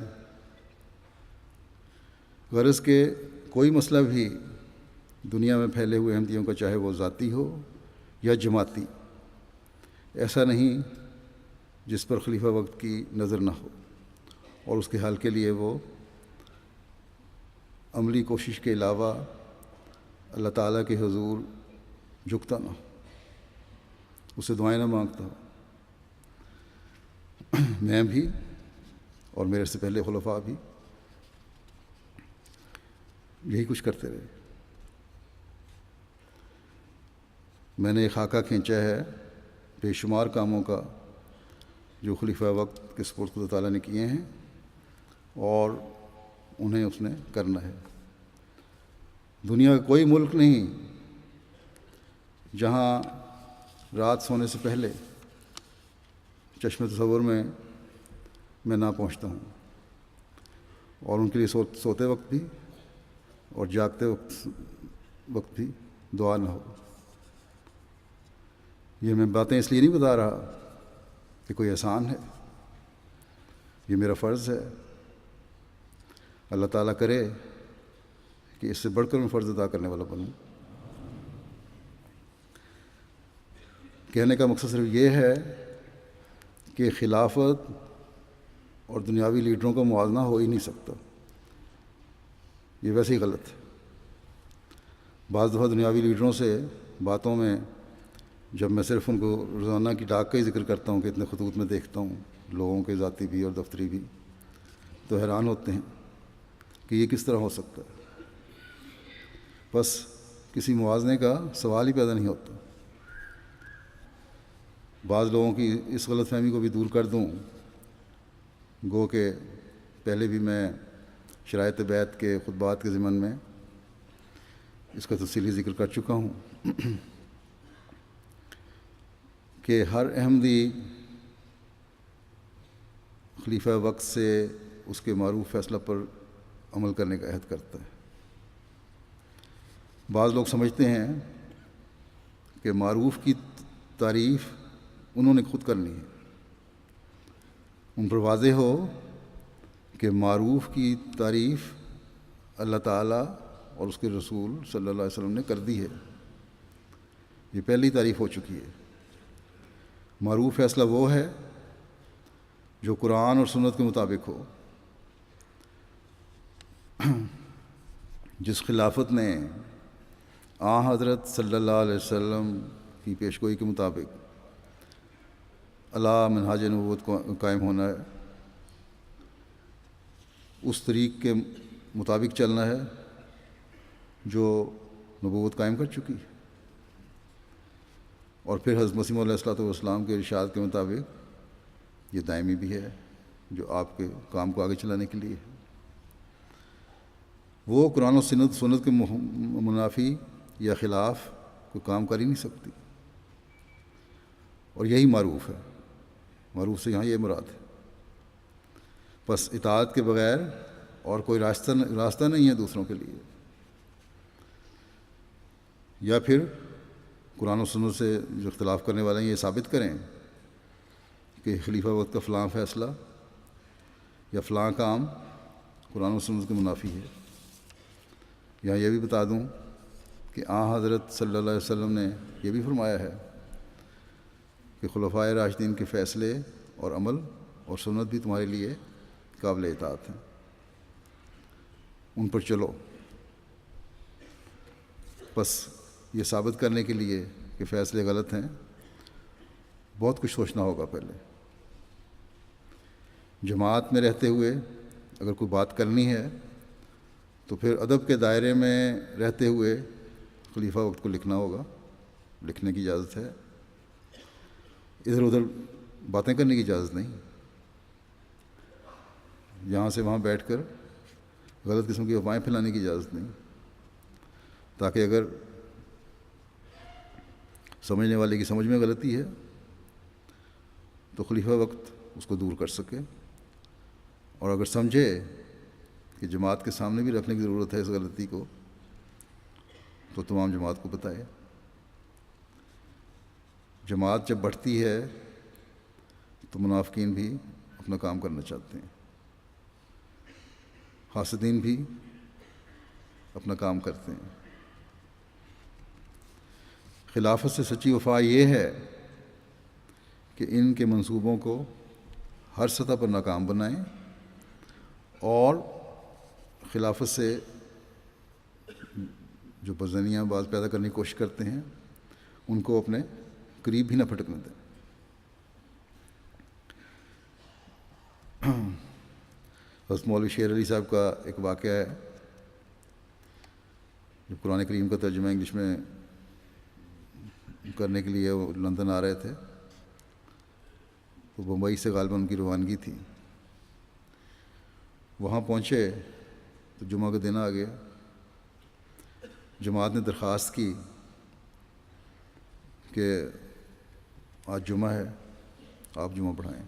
غرض کہ کوئی مسئلہ بھی دنیا میں پھیلے ہوئے احمدیوں کا، چاہے وہ ذاتی ہو یا جماعتی، ایسا نہیں جس پر خلیفہ وقت کی نظر نہ ہو اور اس کے حل کے لیے وہ عملی کوشش کے علاوہ اللہ تعالیٰ کے حضور جھکتا نہ ہو، اسے دعائیں نہ مانگتا ہو۔ میں بھی اور میرے سے پہلے خلفاء بھی یہی کچھ کرتے رہے۔ میں نے ایک خاکہ کھینچا ہے بے شمار کاموں کا جو خلیفہ وقت کے سپرد خدا تعالیٰ نے کیے ہیں اور انہیں اس نے کرنا ہے۔ دنیا کا کوئی ملک نہیں جہاں رات سونے سے پہلے چشم تصور میں نہ پہنچتا ہوں اور ان کے لیے سوتے وقت بھی اور جاگتے وقت بھی دعا نہ ہو۔ یہ میں باتیں اس لیے نہیں بتا رہا کہ کوئی احسان ہے، یہ میرا فرض ہے۔ اللہ تعالیٰ کرے کہ اس سے بڑھ کر میں فرض ادا کرنے والا بنوں۔ کہنے کا مقصد صرف یہ ہے کہ خلافت اور دنیاوی لیڈروں کا موازنہ ہو ہی نہیں سکتا، یہ ویسے ہی غلط ہے۔ بعض دفعہ دنیاوی لیڈروں سے باتوں میں جب میں صرف ان کو روزانہ کی ڈاک کا ہی ذکر کرتا ہوں کہ اتنے خطوط میں دیکھتا ہوں، لوگوں کے ذاتی بھی اور دفتری بھی، تو حیران ہوتے ہیں کہ یہ کس طرح ہو سکتا ہے۔ بس کسی موازنے کا سوال ہی پیدا نہیں ہوتا۔ بعض لوگوں کی اس غلط فہمی کو بھی دور کر دوں، گو کہ پہلے بھی میں شرائط بیعت کے خطبات کے ضمن میں اس کا تفصیلی ذکر کر چکا ہوں کہ ہر احمدی خلیفہ وقت سے اس کے معروف فیصلہ پر عمل کرنے کا عہد کرتا ہے۔ بعض لوگ سمجھتے ہیں کہ معروف کی تعریف انہوں نے خود کرنی ہے۔ ان پر واضح ہو کہ معروف کی تعریف اللہ تعالیٰ اور اس کے رسول صلی اللہ علیہ وسلم نے کر دی ہے، یہ پہلی تعریف ہو چکی ہے۔ معروف فیصلہ وہ ہے جو قرآن اور سنت کے مطابق ہو۔ جس خلافت نے حضرت صلی اللہ علیہ وسلم کی پیشگوئی کے مطابق علی منہاج نبوت کو قائم ہونا ہے، اس طریق کے مطابق چلنا ہے جو نبوت قائم کر چکی ہے، اور پھر حضرت مسیح علیہ الصلوۃ والسلام کے ارشاد کے مطابق یہ دائمی بھی ہے جو آپ کے کام کو آگے چلانے کے لیے ہے۔ وہ قرآن و سنت کے منافی یا خلاف کوئی کام کر ہی نہیں سکتی، اور یہی معروف ہے۔ معروف سے یہاں یہ مراد ہے۔ بس اطاعت کے بغیر اور کوئی راستہ نہیں ہے دوسروں کے لیے۔ یا پھر قرآن و سنت سے جو اختلاف کرنے والے ہیں یہ ثابت کریں کہ خلیفہ وقت کا فلاں فیصلہ یا فلاں کام قرآن و سنت کے منافی ہے۔ یا یہ بھی بتا دوں کہ حضرت صلی اللہ علیہ وسلم نے یہ بھی فرمایا ہے کہ خلفائے راشدین کے فیصلے اور عمل اور سنت بھی تمہارے لیے قابل اطاعت ہیں، ان پر چلو۔ بس یہ ثابت کرنے کے لیے کہ فیصلے غلط ہیں بہت کچھ سوچنا ہوگا پہلے۔ جماعت میں رہتے ہوئے اگر کوئی بات کرنی ہے تو پھر ادب کے دائرے میں رہتے ہوئے خلیفہ وقت کو لکھنا ہوگا، لکھنے کی اجازت ہے، ادھر ادھر باتیں کرنے کی اجازت نہیں، یہاں سے وہاں بیٹھ کر غلط قسم کی افواہیں پھیلانے کی اجازت نہیں، تاکہ اگر سمجھنے والے کی سمجھ میں غلطی ہے تو خلیفہ وقت اس کو دور کر سکے، اور اگر سمجھے کہ جماعت کے سامنے بھی رکھنے کی ضرورت ہے اس غلطی کو تو تمام جماعت کو بتائے۔ جماعت جب بڑھتی ہے تو منافقین بھی اپنا کام کرنا چاہتے ہیں، حاسدین بھی اپنا کام کرتے ہیں۔ خلافت سے سچی وفا یہ ہے کہ ان کے منصوبوں کو ہر سطح پر ناکام بنائیں اور خلافت سے جو بدظنیاں بعض پیدا کرنے کی کوشش کرتے ہیں ان کو اپنے قریب بھی نہ پھٹکنے دیں۔ حضرت مولوی شیر علی صاحب کا ایک واقعہ ہے، جو قرآن کریم کا ترجمہ انگلش میں کرنے کے لیے وہ لندن آ رہے تھے، تو بمبئی سے غالباً ان کی روانگی تھی۔ وہاں پہنچے تو جمعہ کا دن آ گیا، جماعت نے درخواست کی کہ آج جمعہ ہے، آپ جمعہ پڑھائیں۔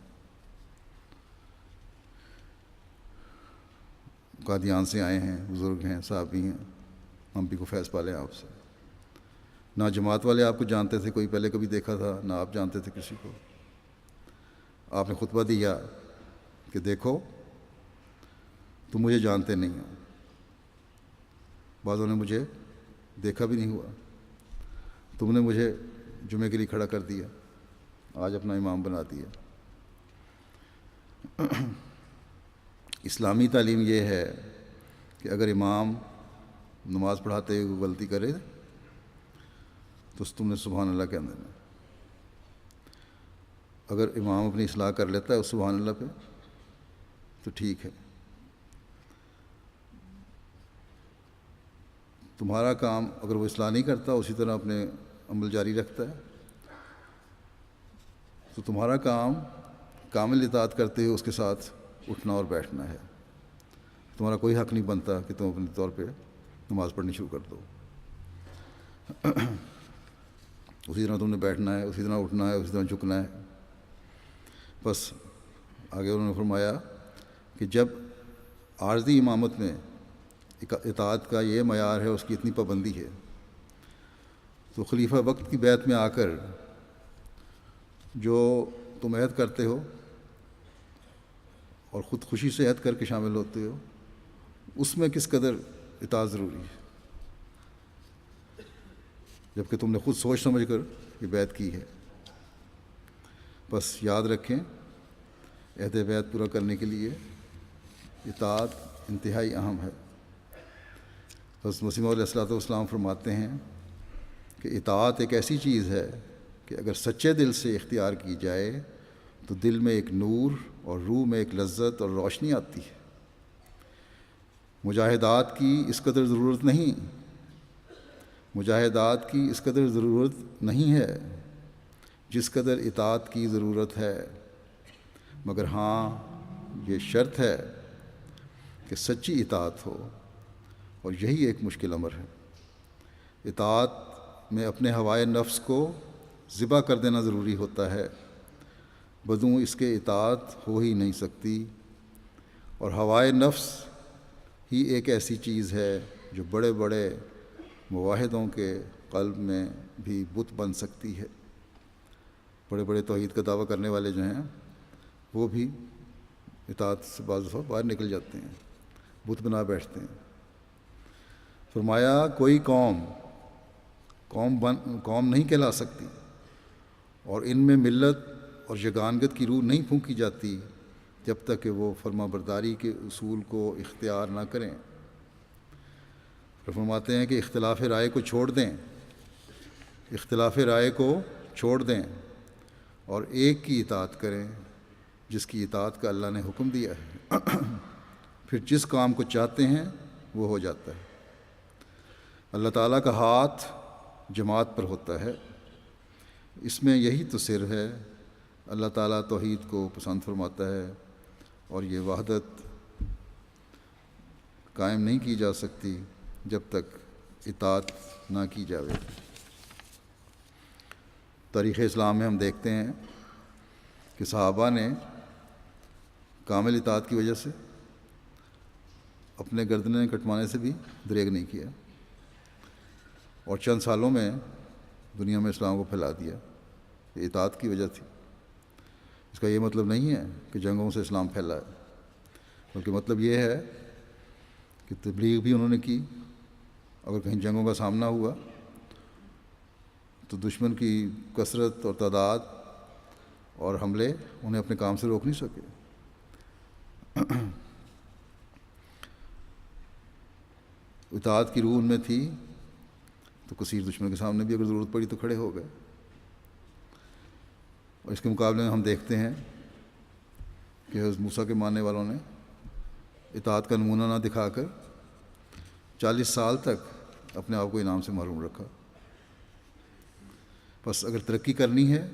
قادیان سے آئے ہیں، بزرگ ہیں، صحابی ہیں، ہم بھی کو فیض پالیں آپ سے۔ نہ جماعت والے آپ کو جانتے تھے، کوئی پہلے کبھی دیکھا تھا، نہ آپ جانتے تھے کسی کو۔ آپ نے خطبہ دیا کہ دیکھو تم مجھے جانتے نہیں ہو، بعضوں نے مجھے دیکھا بھی نہیں ہوا، تم نے مجھے جمعے کے لیے کھڑا کر دیا، آج اپنا امام بنا دیا۔ اسلامی تعلیم یہ ہے کہ اگر امام نماز پڑھاتے ہوئے غلطی کرے تو تم نے سبحان اللہ کہہ دینا، اگر امام اپنی اصلاح کر لیتا ہے اس سبحان اللہ پہ تو ٹھیک ہے۔ تمہارا کام اگر وہ اصلاح نہیں کرتا، اسی طرح اپنے عمل جاری رکھتا ہے، تو تمہارا کام کامل اطاعت کرتے ہوئے اس کے ساتھ اٹھنا اور بیٹھنا ہے۔ تمہارا کوئی حق نہیں بنتا کہ تم اپنے طور پہ نماز پڑھنی شروع کر دو۔ اسی طرح تم نے بیٹھنا ہے، اسی طرح اٹھنا ہے، اسی طرح جھکنا ہے۔ بس آگے انہوں نے فرمایا کہ جب عارضی امامت میں اطاعت کا یہ معیار ہے، اس کی اتنی پابندی ہے، تو خلیفہ وقت کی بیعت میں آ کر جو تم عہد کرتے ہو اور خود خوشی سے عہد کر کے شامل ہوتے ہو، اس میں کس قدر اطاعت ضروری ہے، جبکہ تم نے خود سوچ سمجھ کر یہ بیعت کی ہے۔ بس یاد رکھیں، عہد بیعت پورا کرنے کے لیے اطاعت انتہائی اہم ہے۔ حضرت مسیح موعود علیہ السلام فرماتے ہیں کہ اطاعت ایک ایسی چیز ہے کہ اگر سچے دل سے اختیار کی جائے تو دل میں ایک نور اور روح میں ایک لذت اور روشنی آتی ہے۔ مجاہدات کی اس قدر ضرورت نہیں، مجاہدات کی اس قدر ضرورت نہیں ہے جس قدر اطاعت کی ضرورت ہے، مگر ہاں یہ شرط ہے کہ سچی اطاعت ہو، اور یہی ایک مشکل امر ہے۔ اطاعت میں اپنے ہوائے نفس کو ذبح کر دینا ضروری ہوتا ہے بدوں اس کے اطاعت ہو ہی نہیں سکتی، اور ہوائے نفس ہی ایک ایسی چیز ہے جو بڑے بڑے مواحدوں کے قلب میں بھی بت بن سکتی ہے۔ بڑے بڑے توحید کا دعویٰ کرنے والے جو ہیں وہ بھی اطاعت سے بعض دفعہ باہر نکل جاتے ہیں، بت بنا بیٹھتے ہیں۔ فرمایا کوئی قوم نہیں کہلا سکتی، اور ان میں ملت اور یگانگت کی روح نہیں پھونکی جاتی جب تک کہ وہ فرما برداری کے اصول کو اختیار نہ کریں۔ فرماتے ہیں کہ اختلاف رائے کو چھوڑ دیں اور ایک کی اطاعت کریں جس کی اطاعت کا اللہ نے حکم دیا ہے، پھر جس کام کو چاہتے ہیں وہ ہو جاتا ہے۔ اللہ تعالیٰ کا ہاتھ جماعت پر ہوتا ہے، اس میں یہی تو سر ہے۔ اللہ تعالیٰ توحید کو پسند فرماتا ہے، اور یہ وحدت قائم نہیں کی جا سکتی جب تک اطاعت نہ کی جاوے۔ تاریخ اسلام میں ہم دیکھتے ہیں کہ صحابہ نے کامل اطاعت کی وجہ سے اپنے گردنیں کٹوانے سے بھی دریغ نہیں کیا، اور چند سالوں میں دنیا میں اسلام کو پھیلا دیا۔ یہ اطاعت کی وجہ تھی۔ اس کا یہ مطلب نہیں ہے کہ جنگوں سے اسلام پھیلا ہے، بلکہ مطلب یہ ہے کہ تبلیغ بھی انہوں نے کی۔ اگر کہیں جنگوں کا سامنا ہوا تو دشمن کی کثرت اور تعداد اور حملے انہیں اپنے کام سے روک نہیں سکے۔ اطاعت کی روح ان میں تھی تو کثیر دشمن کے سامنے بھی اگر ضرورت پڑی تو کھڑے ہو گئے۔ اور اس کے مقابلے میں ہم دیکھتے ہیں کہ حضرت موسیٰ کے ماننے والوں نے اطاعت کا نمونہ نہ دکھا کر 40 سال تک اپنے آپ کو انعام سے محروم رکھا۔ بس اگر ترقی کرنی ہے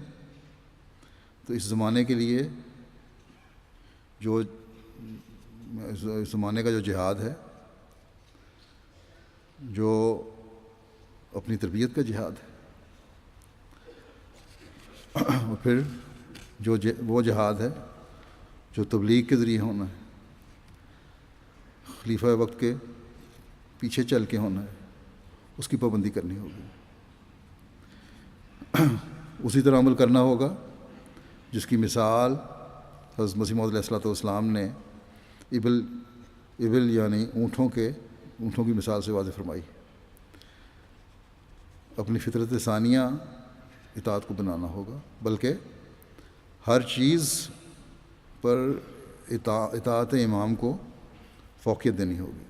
تو اس زمانے کے لیے اس زمانے کا جو جہاد ہے، جو اپنی تربیت کا جہاد ہے، اور پھر وہ جہاد ہے جو تبلیغ کے ذریعے ہونا ہے، خلیفہ وقت کے پیچھے چل کے ہونا ہے، اس کی پابندی کرنی ہوگی، اسی طرح عمل کرنا ہوگا جس کی مثال حضرت مسیح موعود علیہ الصلوۃ والسلام نے ابل یعنی اونٹوں کی مثال سے واضح فرمائی۔ اپنی فطرت ثانیہ اطاعت کو بنانا ہوگا، بلکہ ہر چیز پر اطاعت امام کو فوقیت دینی ہوگی۔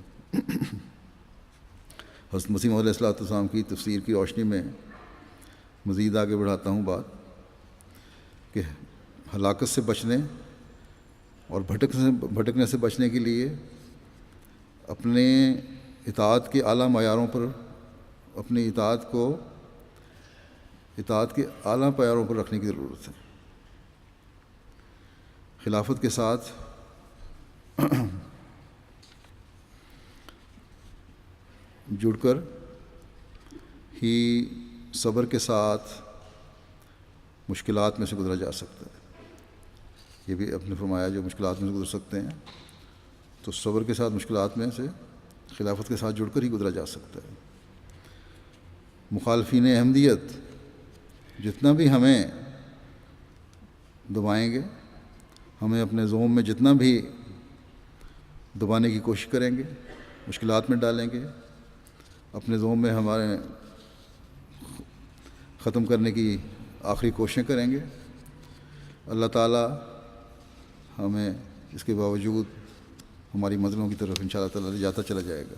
حضرت مسیح موعود علیہ الصلوۃ والسلام کی تفسیر کی روشنی میں مزید آگے بڑھاتا ہوں بات کہ ہلاکت سے بچنے اور بھٹکنے سے بچنے کے لیے اپنے اطاعت کے اعلیٰ معیاروں پر اپنی اطاعت کے اعلیٰ معیاروں پر رکھنے کی ضرورت ہے۔ خلافت کے ساتھ جڑ کر ہی صبر کے ساتھ مشکلات میں سے گزرا جا سکتا ہے۔ یہ بھی اپنے فرمایا جو مشکلات میں سے گزر سکتے ہیں، تو صبر کے ساتھ مشکلات میں سے خلافت کے ساتھ جڑ کر ہی گزرا جا سکتا ہے۔ مخالفین احمدیت جتنا بھی ہمیں دبائیں گے، ہمیں اپنے زوم میں جتنا بھی دبانے کی کوشش کریں گے، مشکلات میں ڈالیں گے، اپنے زوم میں ہمارے ختم کرنے کی آخری کوششیں کریں گے، اللہ تعالیٰ ہمیں اس کے باوجود ہماری منزلوں کی طرف انشاءاللہ تعالیٰ لے جاتا چلا جائے گا۔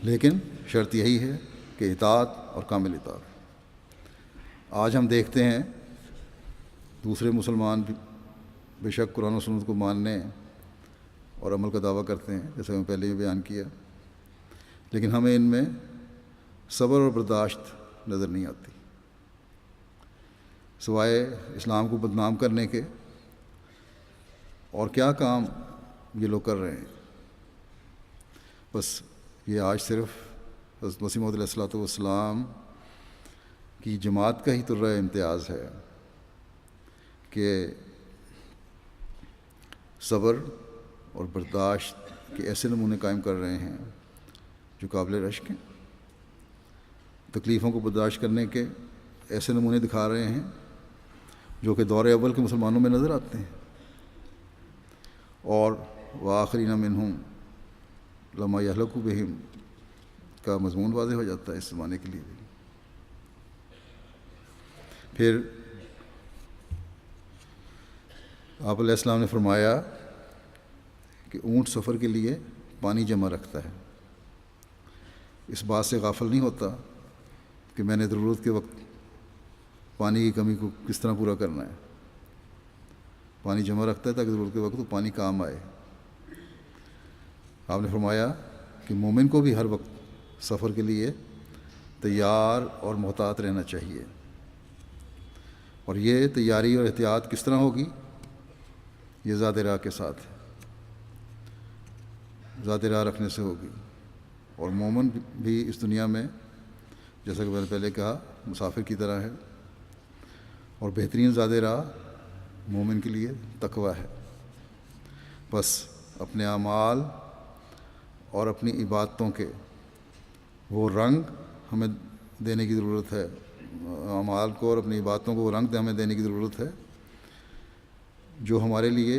لیکن شرط یہی ہے کہ اطاعت اور کامل اطاعت۔ آج ہم دیکھتے ہیں دوسرے مسلمان بھی بے شک قرآن و سنت کو ماننے اور عمل کا دعویٰ کرتے ہیں، جیسے میں پہلے ہی بیان کیا، لیکن ہمیں ان میں صبر اور برداشت نظر نہیں آتی، سوائے اسلام کو بدنام کرنے کے۔ اور کیا کام یہ لوگ کر رہے ہیں؟ بس یہ آج صرف حضرت مسیح موعود علیہ الصلوۃ والسلام کی جماعت کا ہی طرح امتیاز ہے کہ صبر اور برداشت کے ایسے نمونے قائم کر رہے ہیں جو قابل رشک ہیں، تکلیفوں کو برداشت کرنے کے ایسے نمونے دکھا رہے ہیں جو کہ دور اول کے مسلمانوں میں نظر آتے ہیں، اور وآخرین منہم لما یہلکوا بہم کا مضمون واضح ہو جاتا ہے اس زمانے کے لیے بھی۔ پھر آپ علیہ السلام نے فرمایا کہ اونٹ سفر کے لیے پانی جمع رکھتا ہے، اس بات سے غافل نہیں ہوتا کہ میں نے ضرورت کے وقت پانی کی کمی کو کس طرح پورا کرنا ہے۔ پانی جمع رکھتا ہے تاکہ ضرورت کے وقت وہ پانی کام آئے۔ آپ نے فرمایا کہ مومن کو بھی ہر وقت سفر کے لیے تیار اور محتاط رہنا چاہیے، اور یہ تیاری اور احتیاط کس طرح ہوگی؟ یہ ذات راہ کے ساتھ ہے، ذات راہ رکھنے سے ہوگی۔ اور مومن بھی اس دنیا میں جیسا کہ میں نے پہلے کہا مسافر کی طرح ہے، اور بہترین ذات راہ مومن کے لیے تقویٰ ہے۔ بس اپنے اعمال اور اپنی عبادتوں کے وہ رنگ ہمیں دینے کی ضرورت ہے، اعمال کو اور اپنی عبادتوں کو وہ رنگ ہمیں دینے کی ضرورت ہے جو ہمارے لیے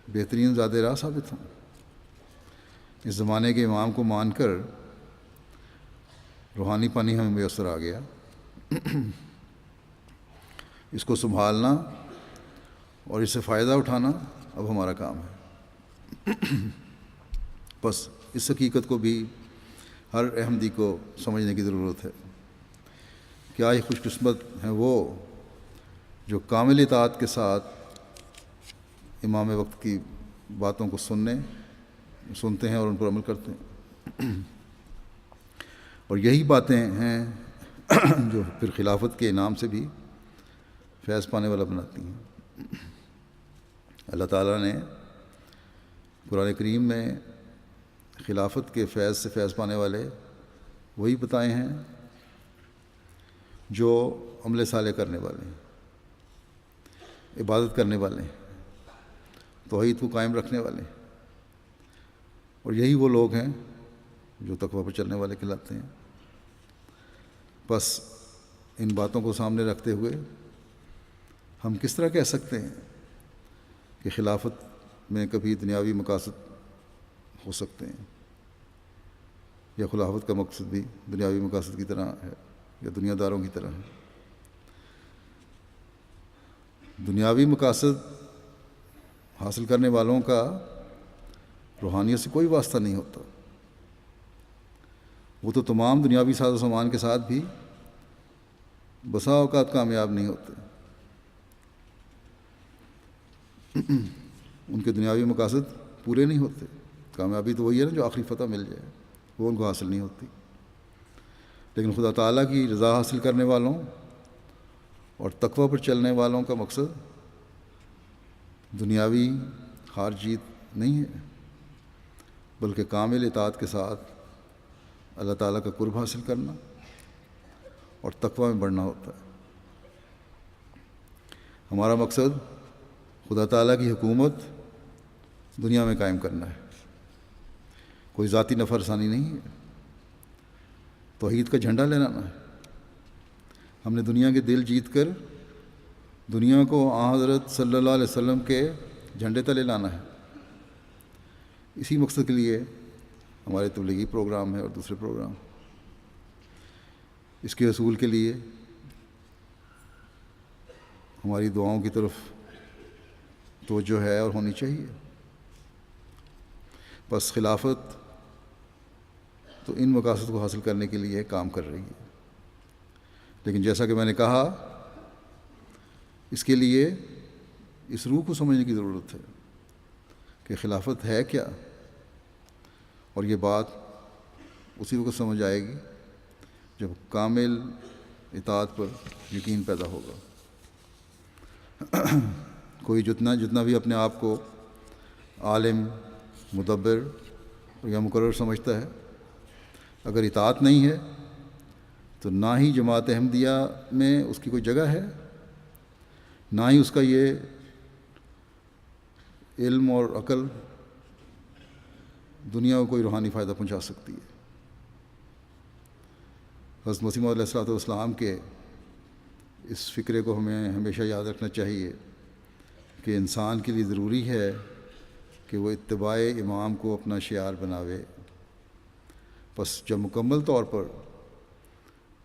بہترین ذات راہ ثابت ہوں۔ اس زمانے کے امام کو مان کر روحانی پانی ہمیں میسر آ گیا، اس کو سنبھالنا اور اس سے فائدہ اٹھانا اب ہمارا کام ہے۔ بس اس حقیقت کو بھی ہر احمدی کو سمجھنے کی ضرورت ہے۔ کیا یہ خوش قسمت ہیں وہ جو کامل اطاعت کے ساتھ امام وقت کی باتوں کو سنتے ہیں اور ان پر عمل کرتے ہیں، اور یہی باتیں ہیں جو پھر خلافت کے انعام سے بھی فیض پانے والا بناتی ہیں۔ اللہ تعالیٰ نے قرآن کریم میں خلافت کے فیض سے فیض پانے والے وہی بتائے ہیں جو عمل صالح کرنے والے ہیں، عبادت کرنے والے ہیں، توحید کو قائم رکھنے والے ہیں، اور یہی وہ لوگ ہیں جو تقویٰ پر چلنے والے کہلاتے ہیں۔ بس ان باتوں کو سامنے رکھتے ہوئے ہم کس طرح کہہ سکتے ہیں کہ خلافت میں کبھی دنیاوی مقاصد ہو سکتے ہیں، یا خلافت کا مقصد بھی دنیاوی مقاصد کی طرح ہے یا دنیا داروں کی طرح ہے؟ دنیاوی مقاصد حاصل کرنے والوں کا روحانیت سے کوئی واسطہ نہیں ہوتا، وہ تو تمام دنیاوی ساز و سامان کے ساتھ بھی بسا اوقات کامیاب نہیں ہوتے۔ ان کے دنیاوی مقاصد پورے نہیں ہوتے۔ کامیابی تو وہی ہے نا جو آخری فتح مل جائے، وہ ان کو حاصل نہیں ہوتی۔ لیکن خدا تعالیٰ کی رضا حاصل کرنے والوں اور تقویٰ پر چلنے والوں کا مقصد دنیاوی ہار جیت نہیں ہے، بلکہ کامل اطاعت کے ساتھ اللہ تعالیٰ کا قرب حاصل کرنا اور تقویٰ میں بڑھنا ہوتا ہے۔ ہمارا مقصد خدا تعالیٰ کی حکومت دنیا میں قائم کرنا ہے، کوئی ذاتی نفع رسانی نہیں ہے، توحید کا جھنڈا لہرانا ہے۔ ہم نے دنیا کے دل جیت کر دنیا کو آن حضرت صلی اللہ علیہ وسلم کے جھنڈے تلے لانا ہے۔ اسی مقصد کے لیے ہمارے تبلیغی پروگرام ہے اور دوسرے پروگرام۔ اس کے حصول کے لیے ہماری دعاؤں کی طرف توجہ ہے اور ہونی چاہیے۔ بس خلافت تو ان مقاصد کو حاصل کرنے کے لیے کام کر رہی ہے، لیکن جیسا کہ میں نے کہا اس کے لیے اس روح کو سمجھنے کی ضرورت ہے کہ خلافت ہے کیا، اور یہ بات اسی وقت سمجھ آئے گی جب کامل اطاعت پر یقین پیدا ہوگا۔ کوئی جتنا بھی اپنے آپ کو عالم، مدبر یا مقرر سمجھتا ہے، اگر اطاعت نہیں ہے تو نہ ہی جماعت احمدیہ میں اس کی کوئی جگہ ہے، نہ ہی اس کا یہ علم اور عقل دنیا کو کوئی روحانی فائدہ پہنچا سکتی ہے۔ حضرت مسیح موعود علیہ السلام کے اس فکرے کو ہمیں ہمیشہ یاد رکھنا چاہیے کہ انسان کے لیے ضروری ہے کہ وہ اتباع امام کو اپنا شعار بناوے۔ بس جب مکمل طور پر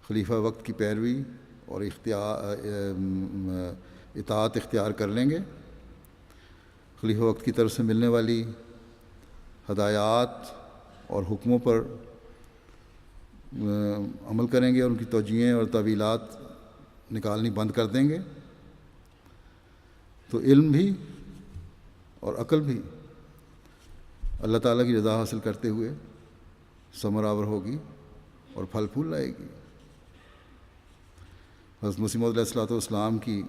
خلیفہ وقت کی پیروی اور اطاعت اختیار کر لیں گے، خلیفہ وقت کی طرف سے ملنے والی ہدایات اور حکموں پر عمل کریں گے اور ان کی توجیہیں اور تعویلات نکالنی بند کر دیں گے، تو علم بھی اور عقل بھی اللہ تعالیٰ کی رضا حاصل کرتے ہوئے ثمر آور ہوگی اور پھل پھول لائے گی۔ حضرت مسیح موعود علیہ السلام کی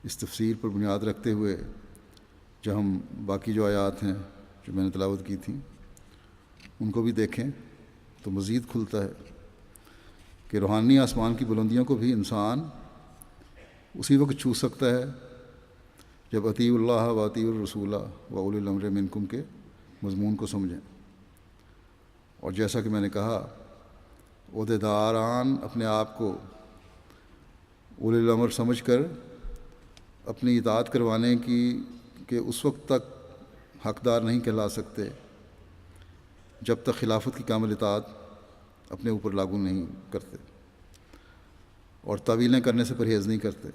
اس تفسیر پر بنیاد رکھتے ہوئے جب ہم باقی جو آیات ہیں جو میں نے تلاوت کی تھیں ان کو بھی دیکھیں تو مزید کھلتا ہے کہ روحانی آسمان کی بلندیوں کو بھی انسان اسی وقت چھو سکتا ہے جب اطیعوا اللہ و اطیعوا الرسول و اولی الامر منکم کے مضمون کو سمجھیں۔ اور جیسا کہ میں نے کہا، عہدیداران اپنے آپ کو اولی الامر سمجھ کر اپنی اطاعت کروانے کی کہ اس وقت تک حقدار نہیں کہلا سکتے جب تک خلافت کی کامل اطاعت اپنے اوپر لاگو نہیں کرتے اور تعویلیں کرنے سے پرہیز نہیں کرتے،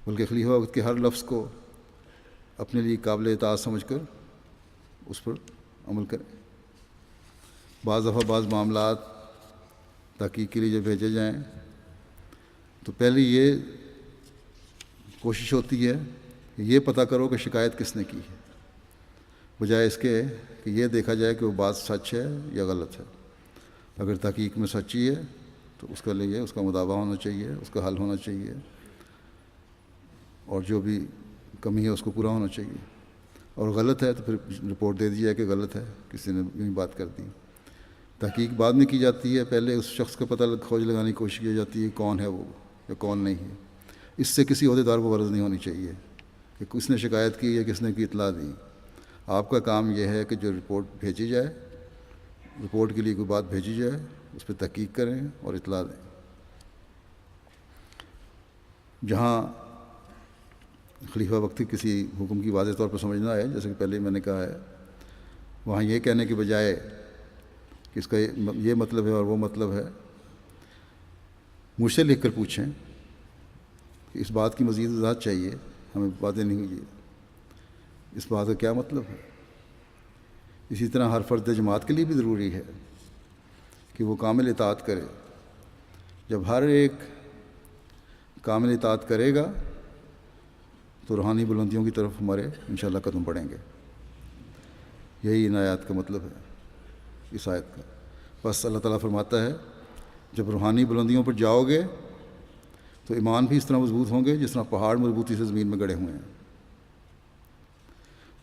بلکہ خلیفہ وقت کے ہر لفظ کو اپنے لیے قابل اطاعت سمجھ کر اس پر عمل کریں۔ بعض دفعہ بعض معاملات تحقیق کے لیے جب بھیجے جائیں تو پہلے یہ کوشش ہوتی ہے کہ یہ پتہ کرو کہ شکایت کس نے کی ہے، بجائے اس کے کہ یہ دیکھا جائے کہ وہ بات سچ ہے یا غلط ہے۔ اگر تحقیق میں سچی ہے تو اس کے لیے اس کا مداوع ہونا چاہیے، اس کا حل ہونا چاہیے، اور جو بھی کمی ہے اس کو پورا ہونا چاہیے، اور غلط ہے تو پھر رپورٹ دے دی جائے کہ غلط ہے، کسی نے یوں بات کر دی۔ تحقیق بعد میں کی جاتی ہے، پہلے اس شخص کا پتہ کھوج لگانے کی کوشش کی جاتی ہے کون ہے وہ یا کون نہیں ہے۔ اس سے کسی عہدیدار کو غرض نہیں ہونی چاہیے کہ کس نے شکایت کی یا کس نے کی اطلاع دی۔ آپ کا کام یہ ہے کہ جو رپورٹ بھیجی جائے، رپورٹ کے لیے کوئی بات بھیجی جائے، اس پہ تحقیق کریں اور اطلاع دیں۔ جہاں خلیفہ وقت کی کسی حکم کی واضح طور پر سمجھنا ہے، جیسے کہ پہلے میں نے کہا ہے، وہاں یہ کہنے کے بجائے کہ اس کا یہ مطلب ہے اور وہ مطلب ہے، مجھ سے لکھ کر پوچھیں کہ اس بات کی مزید وضاحت چاہیے، ہمیں باتیں نہیں ہوئی، اس بات کا کیا مطلب ہے۔ اسی طرح ہر فرد جماعت کے لیے بھی ضروری ہے کہ وہ کامل اطاعت کرے۔ جب ہر ایک کامل اطاعت کرے گا تو روحانی بلندیوں کی طرف ہمارے انشاءاللہ قدم بڑھیں گے۔ یہی ان آیات کا مطلب ہے، اس آیت کا۔ بس اللہ تعالیٰ فرماتا ہے جب روحانی بلندیوں پر جاؤ گے تو ایمان بھی اس طرح مضبوط ہوں گے جس طرح پہاڑ مضبوطی سے زمین میں گڑے ہوئے ہیں،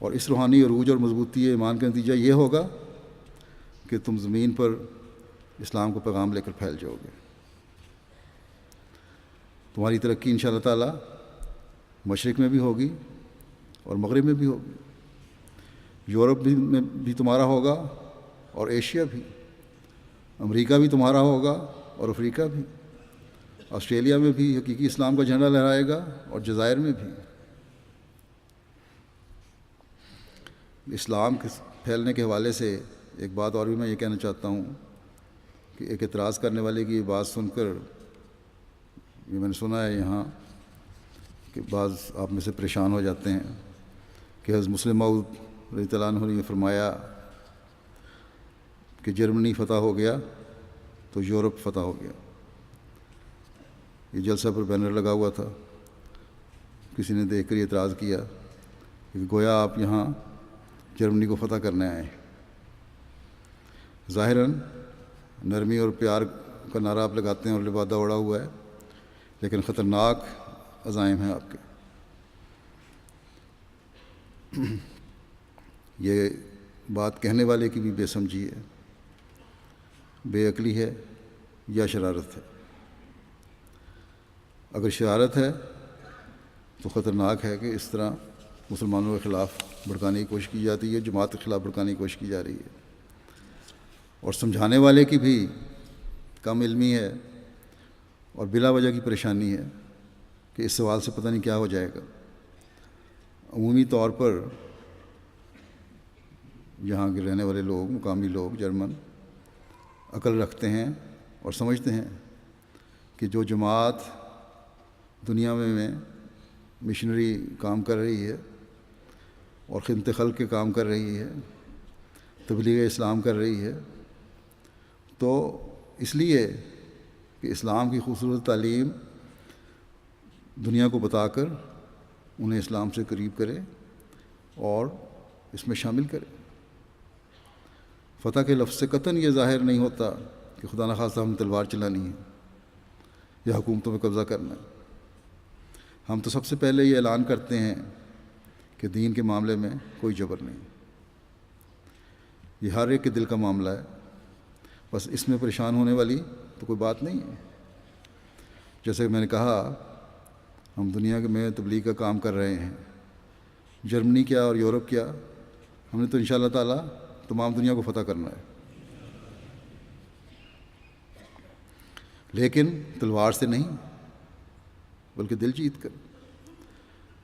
اور اس روحانی عروج اور مضبوطی ایمان کا نتیجہ یہ ہوگا کہ تم زمین پر اسلام کو پیغام لے کر پھیل جاؤ گے۔ تمہاری ترقی انشاءاللہ تعالیٰ مشرق میں بھی ہوگی اور مغرب میں بھی ہوگی، یورپ میں بھی تمہارا ہوگا اور ایشیا بھی، امریکہ بھی تمہارا ہوگا اور افریقہ بھی، آسٹریلیا میں بھی حقیقی اسلام کا جھنڈا لہرائے گا اور جزائر میں بھی۔ اسلام کے پھیلنے کے حوالے سے ایک بات اور بھی میں یہ کہنا چاہتا ہوں کہ ایک اعتراض کرنے والے کی یہ بات سن کر، یہ میں نے سنا ہے یہاں کہ بعض آپ میں سے پریشان ہو جاتے ہیں کہ حضرت مسلم موعود رضی اللہ عنہ نے فرمایا کہ جرمنی فتح ہو گیا تو یورپ فتح ہو گیا۔ یہ جلسہ پر بینر لگا ہوا تھا، کسی نے دیکھ کر یہ اعتراض کیا کہ گویا آپ یہاں جرمنی کو فتح کرنے آئے ہیں۔ ظاہراً نرمی اور پیار کا نعرہ آپ لگاتے ہیں اور لبادہ اڑا ہوا ہے، لیکن خطرناک عزائم ہیں آپ کے۔ یہ بات کہنے والے کی بھی بے سمجھی ہے، بے عقلی ہے یا شرارت ہے۔ اگر شرارت ہے تو خطرناک ہے کہ اس طرح مسلمانوں کے خلاف بھڑکانے کی کوشش کی جاتی ہے، جماعت کے خلاف بھڑکانے کی کوشش کی جا رہی ہے، اور سمجھانے والے کی بھی کم علمی ہے اور بلا وجہ کی پریشانی ہے کہ اس سوال سے پتہ نہیں کیا ہو جائے گا۔ عمومی طور پر یہاں کے رہنے والے لوگ، مقامی لوگ جرمن، عقل رکھتے ہیں اور سمجھتے ہیں کہ جو جماعت دنیا میں مشنری کام کر رہی ہے اور خدمت خلق کے کام کر رہی ہے، تبلیغ اسلام کر رہی ہے، تو اس لیے کہ اسلام کی خوبصورت تعلیم دنیا کو بتا کر انہیں اسلام سے قریب کرے اور اس میں شامل کرے۔ فتح کے لفظ سے قطعاً یہ ظاہر نہیں ہوتا کہ خدا نخواستہ ہم تلوار چلانی ہے یا حکومتوں پہ قبضہ کرنا ہے۔ ہم تو سب سے پہلے یہ اعلان کرتے ہیں کہ دین کے معاملے میں کوئی جبر نہیں، یہ ہر ایک کے دل کا معاملہ ہے، بس اس میں پریشان ہونے والی تو کوئی بات نہیں ہے۔ جیسے کہ میں نے کہا، ہم دنیا میں تبلیغ کا کام کر رہے ہیں، جرمنی کیا اور یورپ کیا، ہم نے تو انشاءاللہ تعالیٰ تمام دنیا کو فتح کرنا ہے، لیکن تلوار سے نہیں بلکہ دل جیت کر،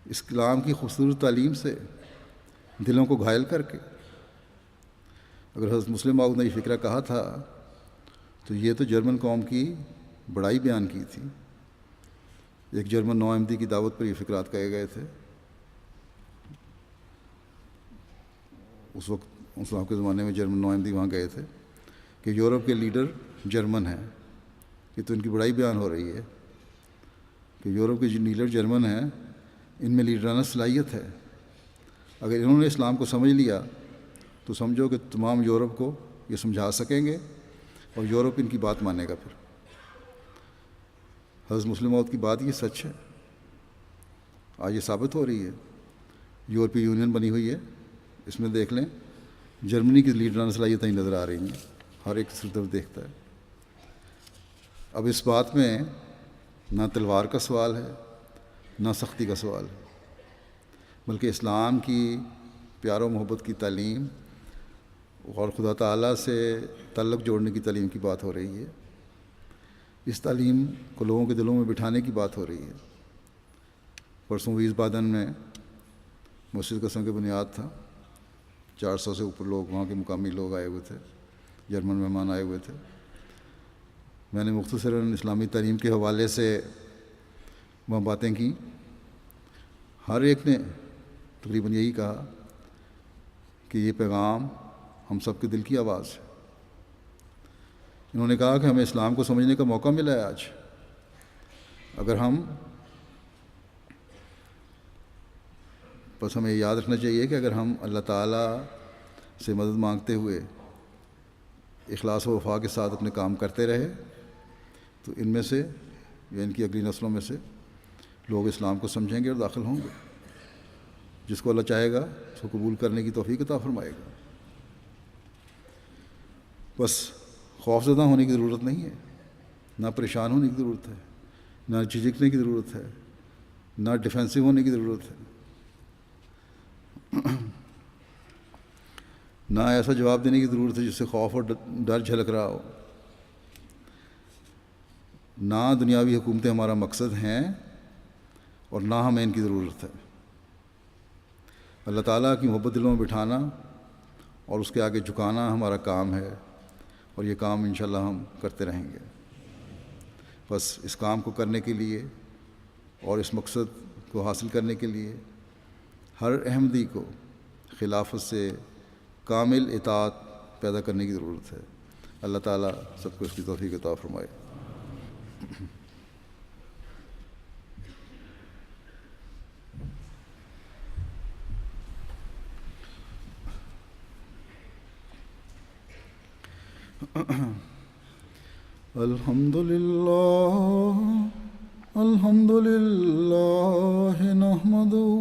اسلام کی خوبصورت تعلیم سے، دلوں کو گھائل کر کے۔ اگر حضرت مسلم موعود نے یہ فکرہ کہا تھا تو یہ تو جرمن قوم کی بڑائی بیان کی تھی۔ ایک جرمن نو احمدی کی دعوت پر یہ فکرات کہے گئے تھے۔ اس وقت اسلام کے زمانے میں جرمن نو احمدی وہاں گئے تھے کہ یورپ کے لیڈر جرمن ہیں، یہ تو ان کی بڑائی بیان ہو رہی ہے کہ یورپ کے جو لیڈر جرمن ہیں، ان میں لیڈرانہ صلاحیت ہے۔ اگر انہوں نے اسلام کو سمجھ لیا تو سمجھو کہ تمام یورپ کو یہ سمجھا سکیں گے اور یورپ ان کی بات مانے گا۔ پھر حضرت مسلم موعود کی بات یہ سچ ہے، آج یہ ثابت ہو رہی ہے۔ یورپی یونین بنی ہوئی ہے، اس میں دیکھ لیں جرمنی کی لیڈرانہ صلاحیتیں نظر آ رہی ہیں، ہر ایک اس طرف دیکھتا ہے۔ اب اس بات میں نہ تلوار کا سوال ہے نہ سختی کا سوال ہے، بلکہ اسلام کی پیار و محبت کی تعلیم اور خدا تعالیٰ سے تعلق جوڑنے کی تعلیم کی بات ہو رہی ہے۔ اس تعلیم کو لوگوں کے دلوں میں بٹھانے کی بات ہو رہی ہے۔ پرسوں ویز بادن میں مسجد کا سنگ بنیاد تھا، 400 سے اوپر لوگ، وہاں کے مقامی لوگ آئے ہوئے تھے، جرمن مہمان آئے ہوئے تھے۔ میں نے مختصراً اسلامی تعلیم کے حوالے سے وہاں باتیں کی، ہر ایک نے تقریباً یہی کہا کہ یہ پیغام ہم سب کے دل کی آواز ہے۔ انہوں نے کہا کہ ہمیں اسلام کو سمجھنے کا موقع ملا ہے آج۔ اگر بس ہمیں یاد رکھنا چاہیے کہ اگر ہم اللہ تعالیٰ سے مدد مانگتے ہوئے اخلاص و وفا کے ساتھ اپنے کام کرتے رہے تو ان میں سے یا ان کی اگلی نسلوں میں سے لوگ اسلام کو سمجھیں گے اور داخل ہوں گے۔ جس کو اللہ چاہے گا اس کو قبول کرنے کی توفیق عطا فرمائے گا۔ بس خوف زدہ ہونے کی ضرورت نہیں ہے، نہ پریشان ہونے کی ضرورت ہے، نہ جھجکنے کی ضرورت ہے، نہ ڈیفینسو ہونے کی ضرورت ہے، نہ ایسا جواب دینے کی ضرورت ہے جس سے خوف اور ڈر جھلک رہا ہو۔ نہ دنیاوی حکومتیں ہمارا مقصد ہیں اور نہ ہمیں ان کی ضرورت ہے۔ اللہ تعالیٰ کی محبت دلوں میں بٹھانا اور اس کے آگے جھکانا ہمارا کام ہے، اور یہ کام انشاءاللہ ہم کرتے رہیں گے۔ بس اس کام کو کرنے کے لیے اور اس مقصد کو حاصل کرنے کے لیے ہر احمدی کو خلافت سے کامل اطاعت پیدا کرنے کی ضرورت ہے۔ اللہ تعالیٰ سب کو اس کی توفیق عطا فرمائے۔ الحمد لله نحمده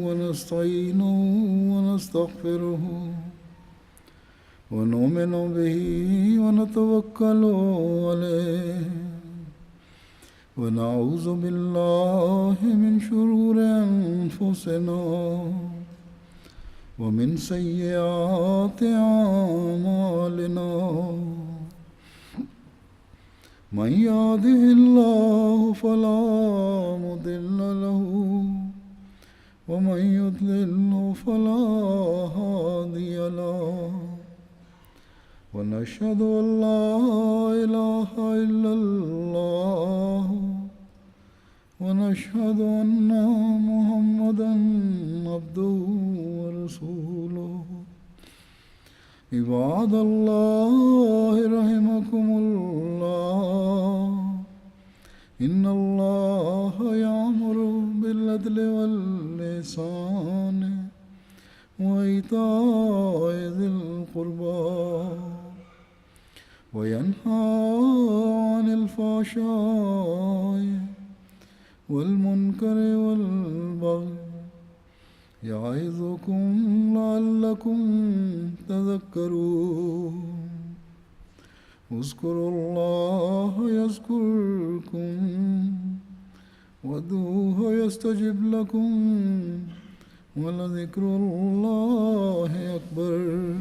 ونستعينه ونستغفره ونؤمن به ونتوكل عليه ونعوذ بالله من شرور أنفسنا ومن سيئات أعمالنا من يهده الله فلا مضل له ومن يضلل فلا هادي له ونشهد أن لا إله إلا الله ونشهد أن محمدا عبده ورسوله عباد الله رحمكم الله إن الله يأمر بالعدل والإحسان وإيتاء ذي القربى وينهى عن الفحشاء والمنكر والبغي يعظكم لعلكم تذكرون اذكروا الله يذكركم وادعوه يستجب لكم ولذكر الله أكبر